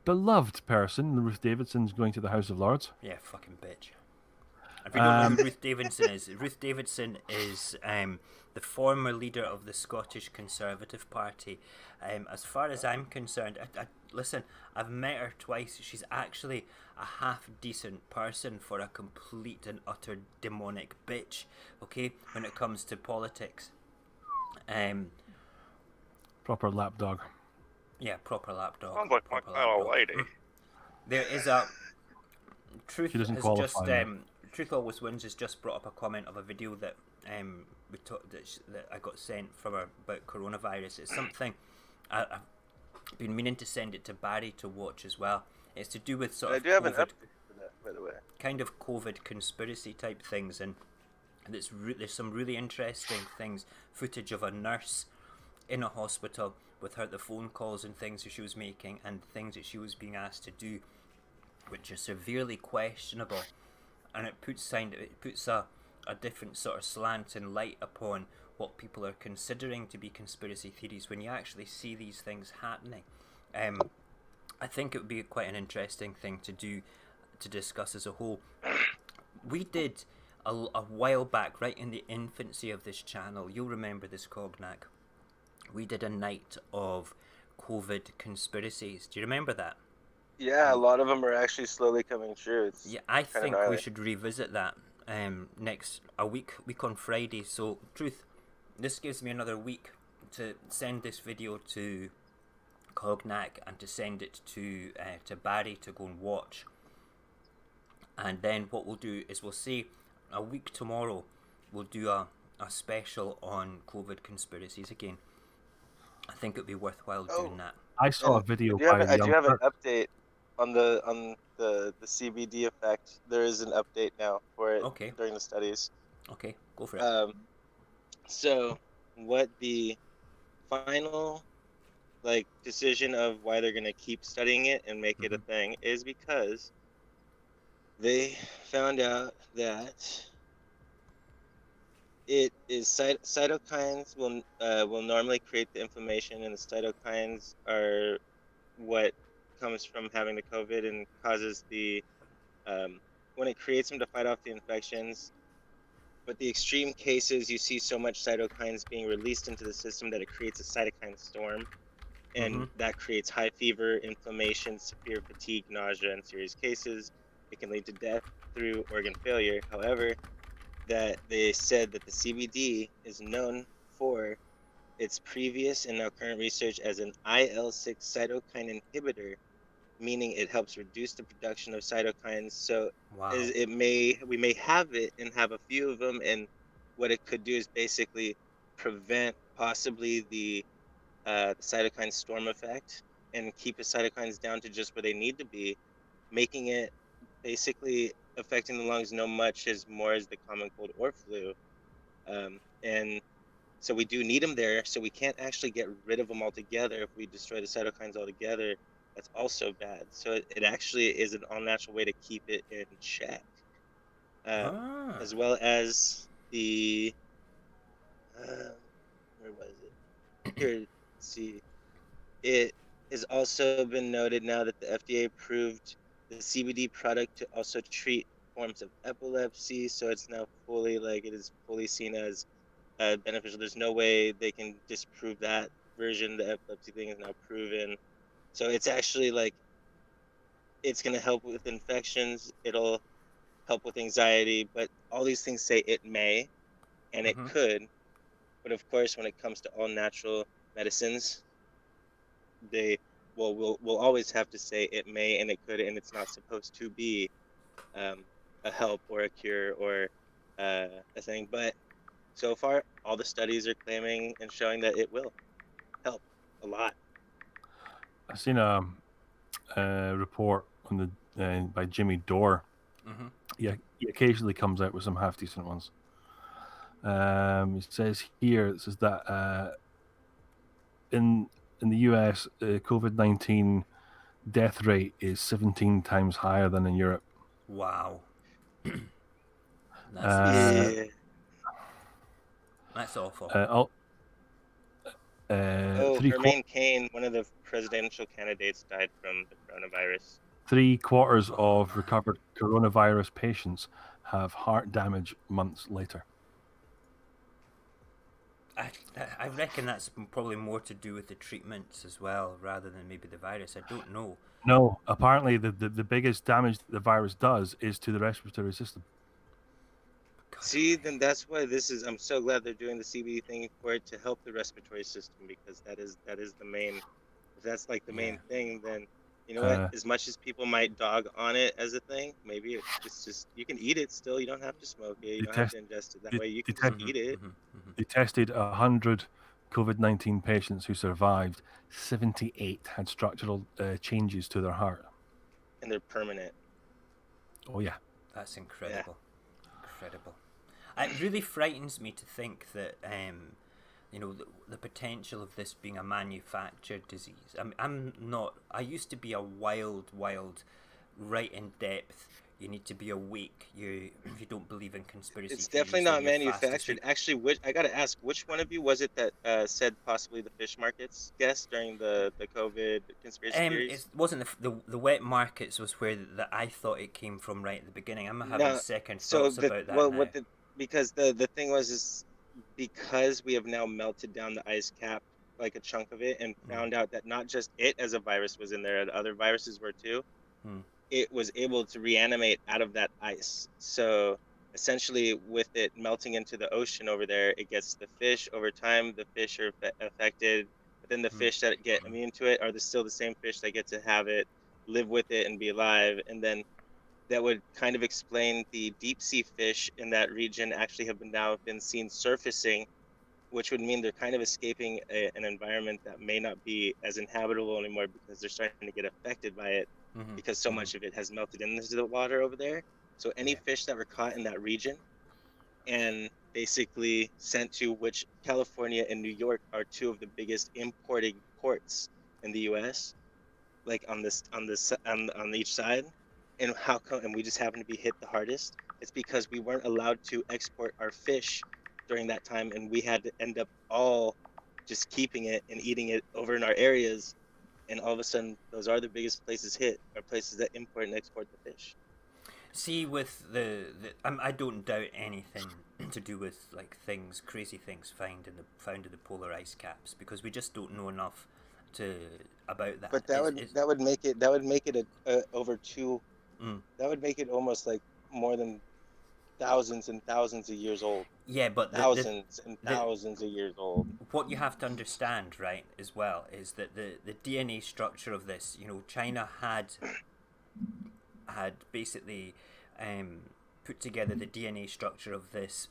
beloved person, Ruth Davidson's going to the House of Lords. Yeah, fucking bitch. If you don't know who Ruth Davidson is, Ruth Davidson is the former leader of the Scottish Conservative Party. As far as I'm concerned, listen, I've met her twice. She's actually a half-decent person for a complete and utter demonic bitch, okay, when it comes to politics. Proper lapdog. Yeah, proper lapdog. Sounds like my kind of lady. There is a... Truth doesn't has qualify just... Truth Always Wins has just brought up a comment of a video that that I got sent from her about coronavirus. It's something... Been meaning to send it to Barry to watch as well. It's to do with sort I of do have an COVID, update for that, by the way. kind of COVID conspiracy type things, and there's some really interesting things. Footage of a nurse in a hospital with her, the phone calls and things that she was making, and things that she was being asked to do, which are severely questionable, and it puts a different sort of slant and light upon what people are considering to be conspiracy theories when you actually see these things happening. I think it would be quite an interesting thing to discuss as a whole. We did a while back, right in the infancy of this channel, you'll remember this, Cognac, we did a night of COVID conspiracies. Do you remember that? Yeah, a lot of them are actually slowly coming true. Yeah, I think we should revisit that a week on Friday. So, Truth, this gives me another week to send this video to Cognac and to send it to Barry to go and watch. And then what we'll do is we'll say a week tomorrow we'll do a special on COVID conspiracies again. I think it'd be worthwhile doing that. I saw a video. I do have an update on the CBD effect. There is an update now for it during the studies. Okay, go for it. So what the final decision of why they're gonna keep studying it and make it a thing is because they found out that it is cytokines will normally create the inflammation, and the cytokines are what comes from having the COVID and causes the when it creates them to fight off the infections. But the extreme cases, you see so much cytokines being released into the system that it creates a cytokine storm, and that creates high fever, inflammation, severe fatigue, nausea, and serious cases. It can lead to death through organ failure. However, that they said that the CBD is known for its previous and now current research as an IL-6 cytokine inhibitor, meaning it helps reduce the production of cytokines. So we may have it and have a few of them, and what it could do is basically prevent possibly the cytokine storm effect and keep the cytokines down to just where they need to be, making it basically affecting the lungs no much as more as the common cold or flu. And so we do need them there, so we can't actually get rid of them altogether. If we destroy the cytokines altogether, that's also bad. So it actually is an all-natural way to keep it in check. As well as the where was it? Here, let's see. It has also been noted now that the FDA approved the CBD product to also treat forms of epilepsy, so it's now fully it is fully seen as beneficial. There's no way they can disprove that version. The epilepsy thing is now proven, so it's actually it's going to help with infections, it'll help with anxiety, but all these things say it may and it could. But of course, when it comes to all natural medicines, we'll always have to say it may and it could, and it's not supposed to be a help or a cure or a thing. But so far, all the studies are claiming and showing that it will help a lot. I've seen a report on by Jimmy Dore. He occasionally comes out with some half decent ones. It says that in the US, COVID-19 death rate is 17 times higher than in Europe. Wow. That's awful. Hermaine Kane, one of the presidential candidates, died from the coronavirus. 3/4 of recovered coronavirus patients have heart damage months later. I reckon that's probably more to do with the treatments as well, rather than maybe the virus. I don't know. No, apparently the biggest damage the virus does is to the respiratory system. See, then that's why I'm so glad they're doing the CBD thing for it to help the respiratory system, because that is the main. If that's the main thing, then you know what? As much as people might dog on it as a thing, maybe it's just you can eat it still. You don't have to smoke it. You don't have to ingest it. That way you can just eat it. They tested 100 COVID-19 patients who survived, 78 had structural changes to their heart. And they're permanent. Oh, yeah. That's incredible. Yeah. Incredible. It really frightens me to think that, you know, the potential of this being a manufactured disease. I used to be a wild, right in depth. You need to be awake. If you don't believe in conspiracy It's theories, definitely not manufactured. Actually, I got to ask, which one of you was it that said possibly the fish markets guess during the COVID conspiracy theories? It wasn't the wet markets was where I thought it came from right at the beginning. I'm having second thoughts about that now. Because the thing is because we have now melted down the ice cap, like a chunk of it, and found out that not just it as a virus was in there, other viruses were too. It was able to reanimate out of that ice. So essentially, with it melting into the ocean over there, it gets the fish. Over time, the fish are affected. But then the fish that get immune to it are still the same fish that get to have it, live with it, and be alive. And then that would kind of explain the deep sea fish in that region actually have now been seen surfacing, which would mean they're kind of escaping an environment that may not be as inhabitable anymore because they're starting to get affected by it. Because so much of it has melted into the water over there. So any fish that were caught in that region and basically sent to, which California and New York are two of the biggest importing ports in the U.S., like on each side. And how come? And we just happen to be hit the hardest. It's because we weren't allowed to export our fish during that time, and we had to end up all just keeping it and eating it over in our areas. And all of a sudden, those are the biggest places hit, are places that import and export the fish. See, with I don't doubt anything to do with like crazy things found in the polar ice caps, because we just don't know enough about that. But that would make it over two. That would make it almost like more than thousands and thousands of years old. Yeah, but thousands of years old. What you have to understand, right, as well, is that the DNA structure of this, you know, China had basically put together the DNA structure of this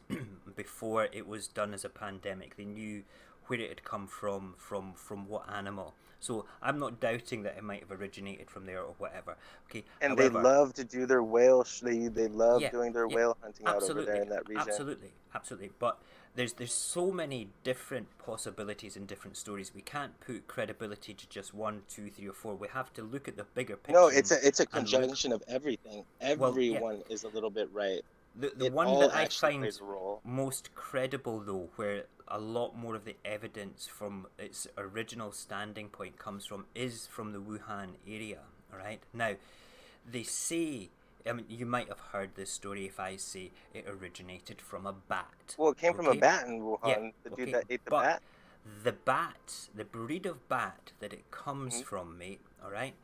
before it was done as a pandemic. They knew where it had come from what animal. So I'm not doubting that it might have originated from there or whatever. Okay. And however, they love to do their whale. They love doing their whale hunting out over there in that region. Absolutely. But there's so many different possibilities and different stories. We can't put credibility to just 1, 2, 3, or 4. We have to look at the bigger picture. No, it's a conjunction of everything. Everyone is a little bit right. The one that I find most credible, though, where a lot more of the evidence from its original standing point comes from, is from the Wuhan area. All right. Now, they say, I mean, you might have heard this story if I say it originated from a bat. Well, it came from a bat in Wuhan. The dude that ate the bat. The bat, the breed of bat that it comes from, mate, all right,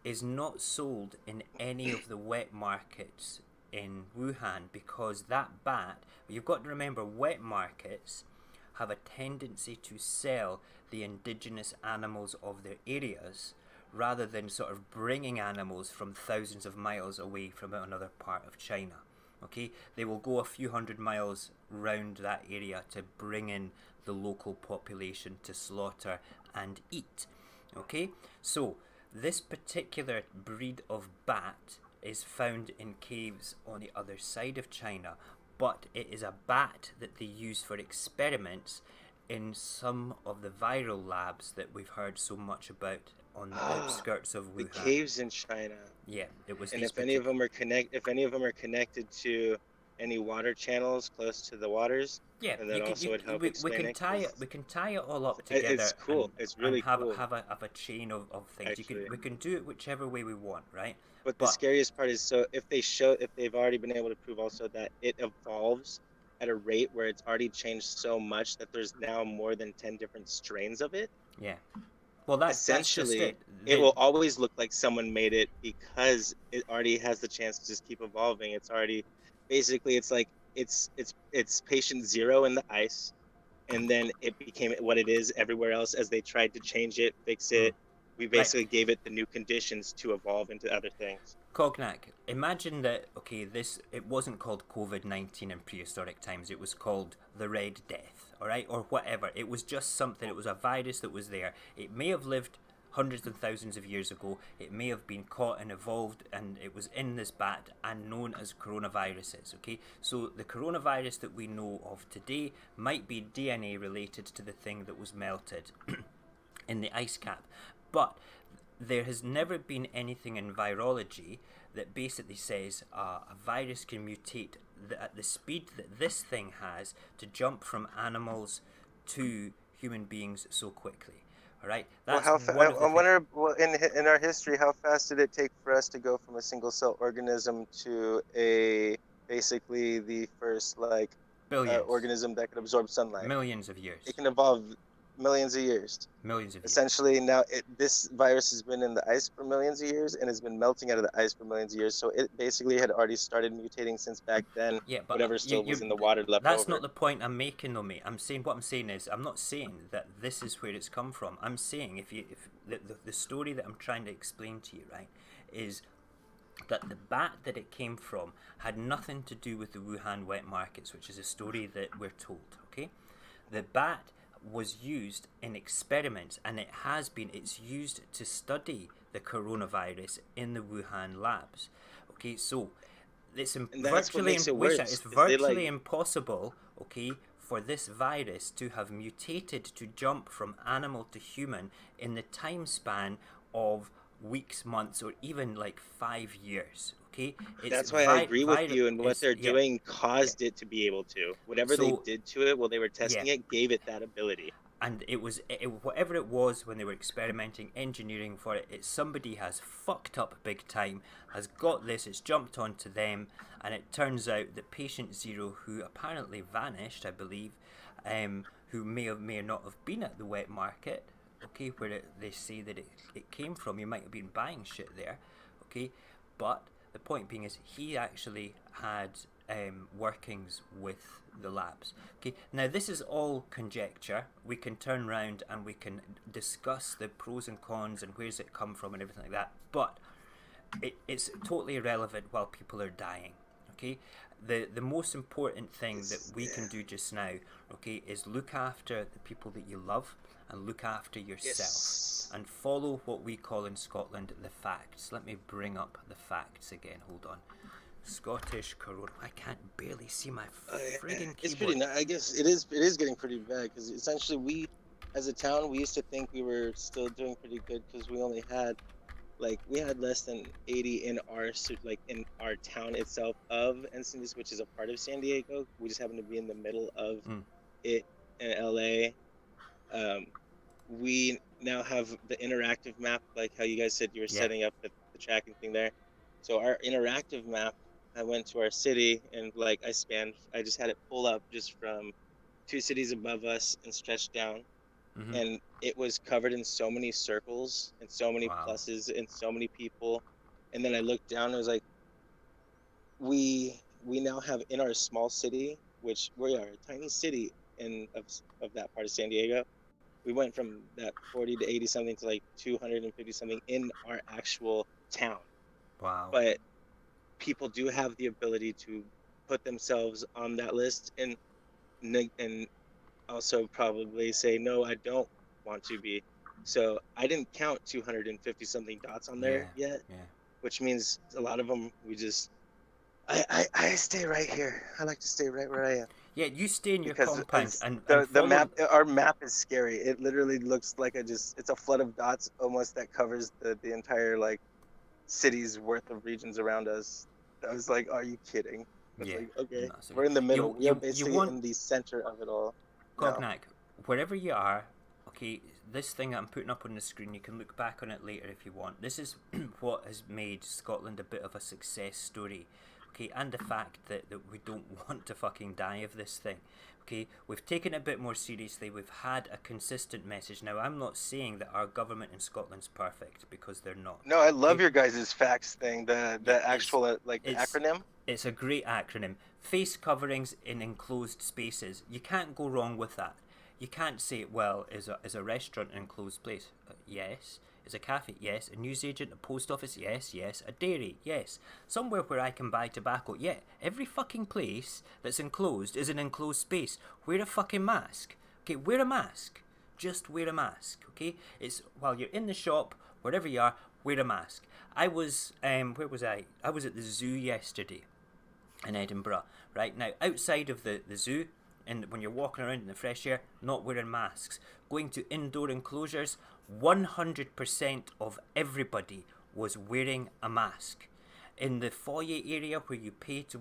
is not sold in any of the wet markets in Wuhan, because that bat, you've got to remember, wet markets have a tendency to sell the indigenous animals of their areas rather than sort of bringing animals from thousands of miles away from another part of China. Okay, they will go a few hundred miles round that area to bring in the local population to slaughter and eat. Okay, so this particular breed of bat is found in caves on the other side of China, but it is a bat that they use for experiments in some of the viral labs that we've heard so much about on the outskirts of Wuhan. The caves in China. Yeah, it was. And if any of them are connected to any water channels close to the waters, and that also would help explain it. We can tie it all up together. It's cool. It's really cool. Have a chain of things. We can do it whichever way we want, right? But the scariest part is, so if they've already been able to prove also that it evolves at a rate where it's already changed so much that there's now more than 10 different strains of it. Yeah. Well, that's essentially just it will always look like someone made it, because it already has the chance to just keep evolving. It's already basically, it's like it's patient zero in the ice, and then it became what it is everywhere else as they tried to change it, fix it, We basically gave it the new conditions to evolve into other things. Cognac, imagine that, okay, it wasn't called COVID-19 in prehistoric times, it was called the Red Death, alright, or whatever. It was just something, it was a virus that was there. It may have lived hundreds and thousands of years ago, it may have been caught and evolved, and it was in this bat and known as coronaviruses, okay? So the coronavirus that we know of today might be DNA related to the thing that was melted in the ice cap. But there has never been anything in virology that basically says a virus can mutate at the speed that this thing has to jump from animals to human beings so quickly. All right. That's I wonder, in our history, how fast did it take for us to go from a single cell organism to basically the first organism that could absorb sunlight? Millions of years. It can evolve millions of years. Essentially, now this virus has been in the ice for millions of years and has been melting out of the ice for millions of years. So it basically had already started mutating since back then. Yeah, but whatever still was in the water left That's over. not the point I'm making, though, mate. What I'm saying is, I'm not saying that this is where it's come from. I'm saying if the story that I'm trying to explain to you, right, is that the bat that it came from had nothing to do with the Wuhan wet markets, which is a story that we're told. Okay, the bat was used in experiments, and it's used to study the coronavirus in the Wuhan labs. Okay, so it's virtually impossible, okay, for this virus to have mutated to jump from animal to human in the time span of weeks, months, or even like 5 years. Okay, that's why I agree with you, and what they're doing caused it to be able to. Whatever they did to it while they were testing it gave it that ability. And whatever it was when they were experimenting, engineering for it, somebody has fucked up big time, has got this, it's jumped onto them, and it turns out that patient 0, who apparently vanished, I believe, who may or may not have been at the wet market, okay, where they say that it came from, you might have been buying shit there, okay, but the point being is he actually had workings with the labs. Okay, now this is all conjecture. We can turn around and we can discuss the pros and cons and where's it come from and everything like that, but it's totally irrelevant while people are dying. Okay, the most important thing that we can do just now, okay, is look after the people that you love and look after yourself and follow what we call in Scotland the facts. Let me bring up the facts again. Hold on. Scottish corona. I can't barely see my friggin' keyboard. It's pretty. I guess it is getting pretty bad because essentially we, as a town, we used to think we were still doing pretty good because we only had we had less than 80 in our town itself of Encinitas, which is a part of San Diego. We just happen to be in the middle of it in LA. We now have the interactive map, like how you guys said you were setting up the tracking thing there. So our interactive map, I went to our city and I just had it pull up just from 2 cities above us and stretched down. And it was covered in so many circles and so many pluses and so many people. And then I looked down and it was like, we now have in our small city, which we are a tiny city of that part of San Diego, we went from that 40 to 80 something to 250 something in our actual town. Wow. But people do have the ability to put themselves on that list and also probably say, no, I don't want to be. So I didn't count 250 something dots on there yet, which means a lot of them I stay right here. I like to stay right where I am. Yeah, you stay in your compound and the map. Our map is scary. It literally looks like it's a flood of dots almost that covers the entire city's worth of regions around us. I was like, are you kidding? Okay, we're in the middle. We are basically in the center of it all. Cognac, wherever you are, okay, this thing I'm putting up on the screen, you can look back on it later if you want. This is what has made Scotland a bit of a success story. Okay, and the fact that we don't want to fucking die of this thing. Okay, we've taken it a bit more seriously. We've had a consistent message. Now, I'm not saying that our government in Scotland's perfect, because they're not. No, I love your guys' facts thing, the actual acronym. It's a great acronym. Face coverings in enclosed spaces. You can't go wrong with that. You can't say, well, is a restaurant an enclosed place? Yes. is a cafe, yes. A newsagent, a post office, yes, yes. A dairy, yes. Somewhere where I can buy tobacco, yeah. Every fucking place that's enclosed is an enclosed space. Wear a fucking mask. Okay, wear a mask. Just wear a mask, okay? It's while you're in the shop, wherever you are, wear a mask. I was, where was I? I was at the zoo yesterday in Edinburgh, right? Now, outside of the zoo, and when you're walking around in the fresh air, not wearing masks. Going to indoor enclosures, 100% of everybody was wearing a mask. In the foyer area where you pay to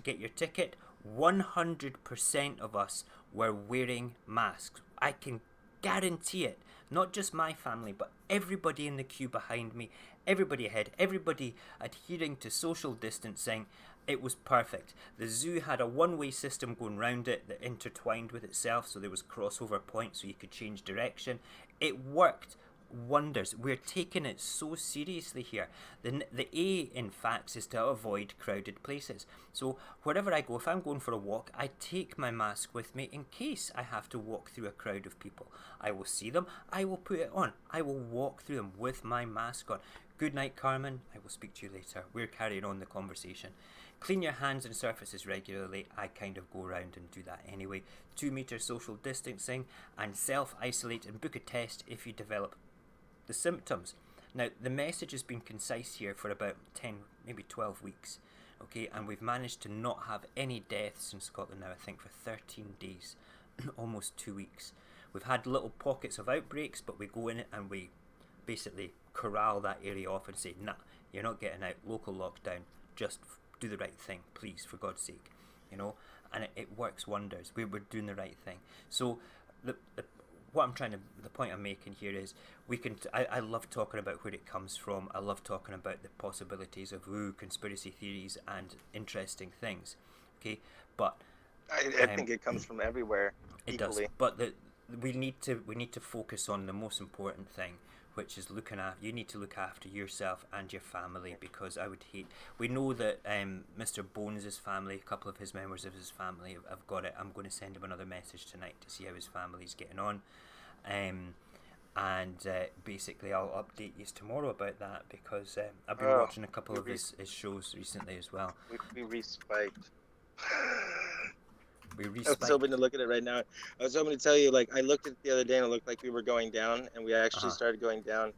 get your ticket, 100% of us were wearing masks. I can guarantee it. Not just my family, but everybody in the queue behind me, everybody ahead, everybody adhering to social distancing. It was perfect. The zoo had a one-way system going round it that intertwined with itself, so there was crossover points so you could change direction. It worked wonders. We're taking it so seriously here. The A in facts is to avoid crowded places. So wherever I go, if I'm going for a walk, I take my mask with me in case I have to walk through a crowd of people. I will see them, I will put it on. I will walk through them with my mask on. Good night, Carmen. I will speak to you later. We're carrying on the conversation. Clean your hands and surfaces regularly. I kind of go around and do that anyway. 2 meter social distancing, and self-isolate and book a test if you develop the symptoms. Now, the message has been concise here for about 10, maybe 12 weeks. Okay, and we've managed to not have any deaths in Scotland now, I think, for 13 days, almost 2 weeks. We've had little pockets of outbreaks, but we go in and we basically corral that area off and say, nah, you're not getting out, local lockdown, just do the right thing, please, for God's sake, you know, and it works wonders. We're doing the right thing. So the point I'm making here is I love talking about where it comes from. I love talking about the possibilities of conspiracy theories and interesting things. Okay, but I think it comes from everywhere. It equally. does, but we need to focus on the most important thing, which is you need to look after yourself and your family, because we know that Mr. Bones' family, a couple of his members of his family have got it. I'm going to send him another message tonight to see how his family's getting on, and basically I'll update you tomorrow about that, because I've been watching a couple of his shows recently as well. We respiked. I was hoping to look at it right now. I was hoping to tell you, like, I looked at it the other day and it looked like we were going down, and we actually started going down.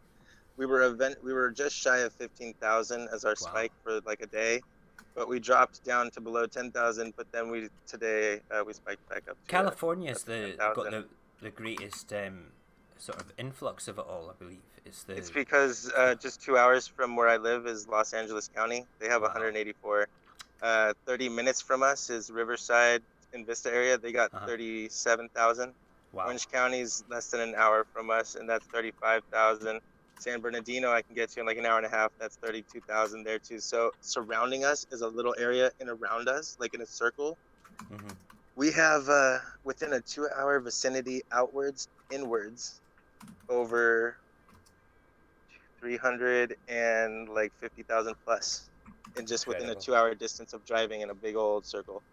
We were just shy of 15,000 as our spike for like a day, but we dropped down to below 10,000. But then today we spiked back up to California's got the greatest sort of influx of it all, I believe. It's because just 2 hours from where I live is Los Angeles County. They have 184. 30 minutes from us is Riverside in Vista area. They got 37,000. Wow. Orange County's less than an hour from us, and that's 35,000. San Bernardino I can get to in like an hour and a half. That's 32,000 there too. So surrounding us is a little area, and around us, like in a circle, we have within a 2 hour vicinity, outwards, inwards, over 350,000 plus, and just within a 2 hour distance of driving in a big old circle.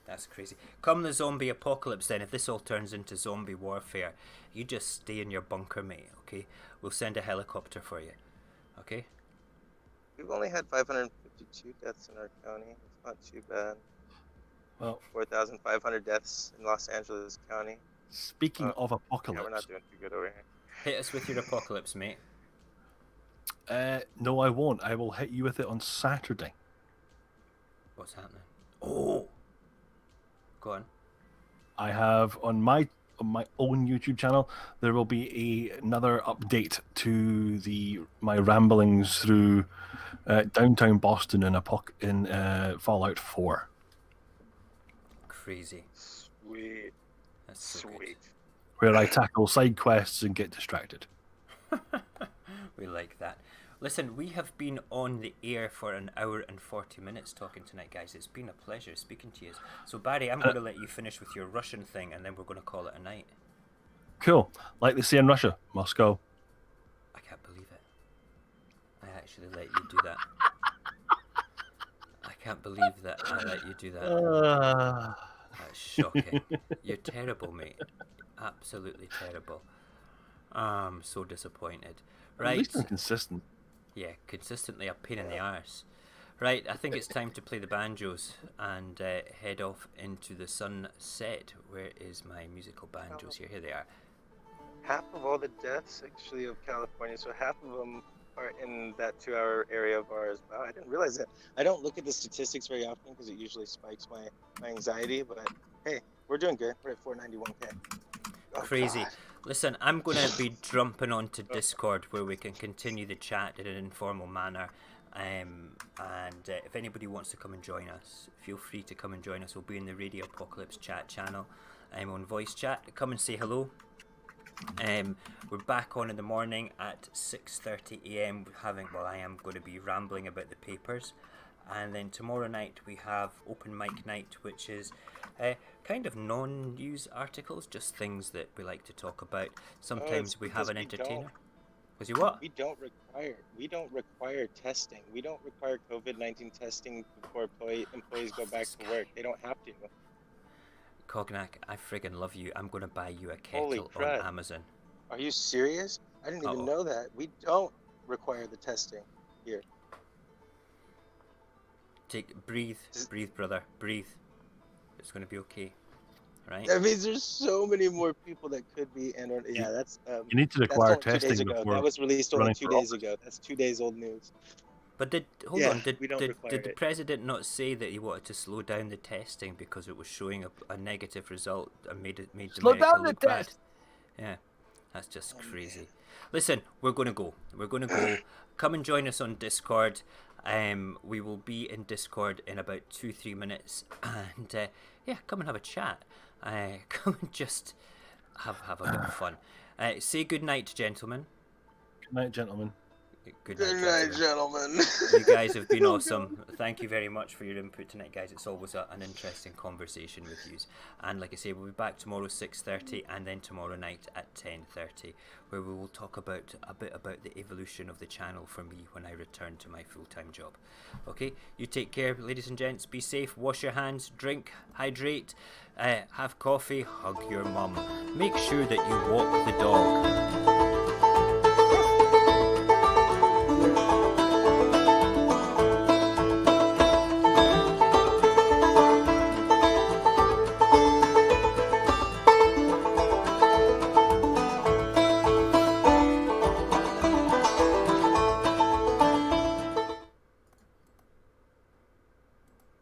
That's crazy. Come the zombie apocalypse then, if this all turns into zombie warfare, you just stay in your bunker, mate, okay? We'll send a helicopter for you, okay? We've only had 552 deaths in our county. It's not too bad. Well, 4,500 deaths in Los Angeles County. Speaking of apocalypse... Yeah, we're not doing too good over here. Hit us with your apocalypse, mate. No, I won't. I will hit you with it on Saturday. What's happening? Oh! Go on. I have on my own YouTube channel, there will be another update to my ramblings through downtown Boston in Fallout 4. Crazy. Sweet. That's so sweet. Good. Where I tackle side quests and get distracted. We like that. Listen, we have been on the air for an hour and 40 minutes talking tonight, guys. It's been a pleasure speaking to you. So, Barry, I'm going to let you finish with your Russian thing, and then we're going to call it a night. Cool. Like they say in Russia, Moscow. I can't believe it. I actually let you do that. I can't believe that I let you do that. That's shocking. You're terrible, mate. Absolutely terrible. I'm so disappointed. Right. At least I'm consistent. Yeah, consistently a pain in the arse. Right, I think it's time to play the banjos and head off into the sunset. Where is my musical banjos here? Here they are. Half of all the deaths actually of California, so half of them are in that 2-hour area of ours. Wow, I didn't realize that. I don't look at the statistics very often because it usually spikes my anxiety, but hey, we're doing good. We're at 491K. Oh, Crazy. God. Listen, I'm going to be jumping onto Discord where we can continue the chat in an informal manner. If anybody wants to come and join us, feel free to come and join us. We'll be in the Radio Apocalypse chat channel. I'm on voice chat. Come and say hello. We're back on in the morning at 6:30 a.m. I am going to be rambling about the papers, and then tomorrow night we have open mic night, which is kind of non-news articles, just things that we like to talk about. Sometimes we have an entertainer. Was you what? We don't require testing. We don't require COVID-19 testing before employees go back to work. They don't have to. Cognac, I friggin' love you. I'm gonna buy you a kettle on Amazon. Are you serious? I didn't even know that. We don't require the testing here. Breathe, brother, breathe. It's gonna be okay, right? That means there's so many more people that could be, and that's. You need to require testing before. That was released only 2 days ago. That's 2 days old news. But did the president not say that he wanted to slow down the testing because it was showing a negative result and made slow down the test? Yeah, that's just crazy. Listen, we're gonna go. Come and join us on Discord. We will be in Discord in about 2-3 minutes, and come and have a chat. Come and just have a bit of fun. Say good night, gentlemen. Good night, gentlemen. Good night, gentlemen. You guys have been awesome. Thank you very much for your input tonight, guys. It's always an interesting conversation with you. And like I say, we'll be back tomorrow 6:30, and then tomorrow night at 10:30, where we will talk about a bit about the evolution of the channel for me when I return to my full-time job. Okay, you take care, ladies and gents. Be safe. Wash your hands. Drink. Hydrate. Have coffee. Hug your mum. Make sure that you walk the dog.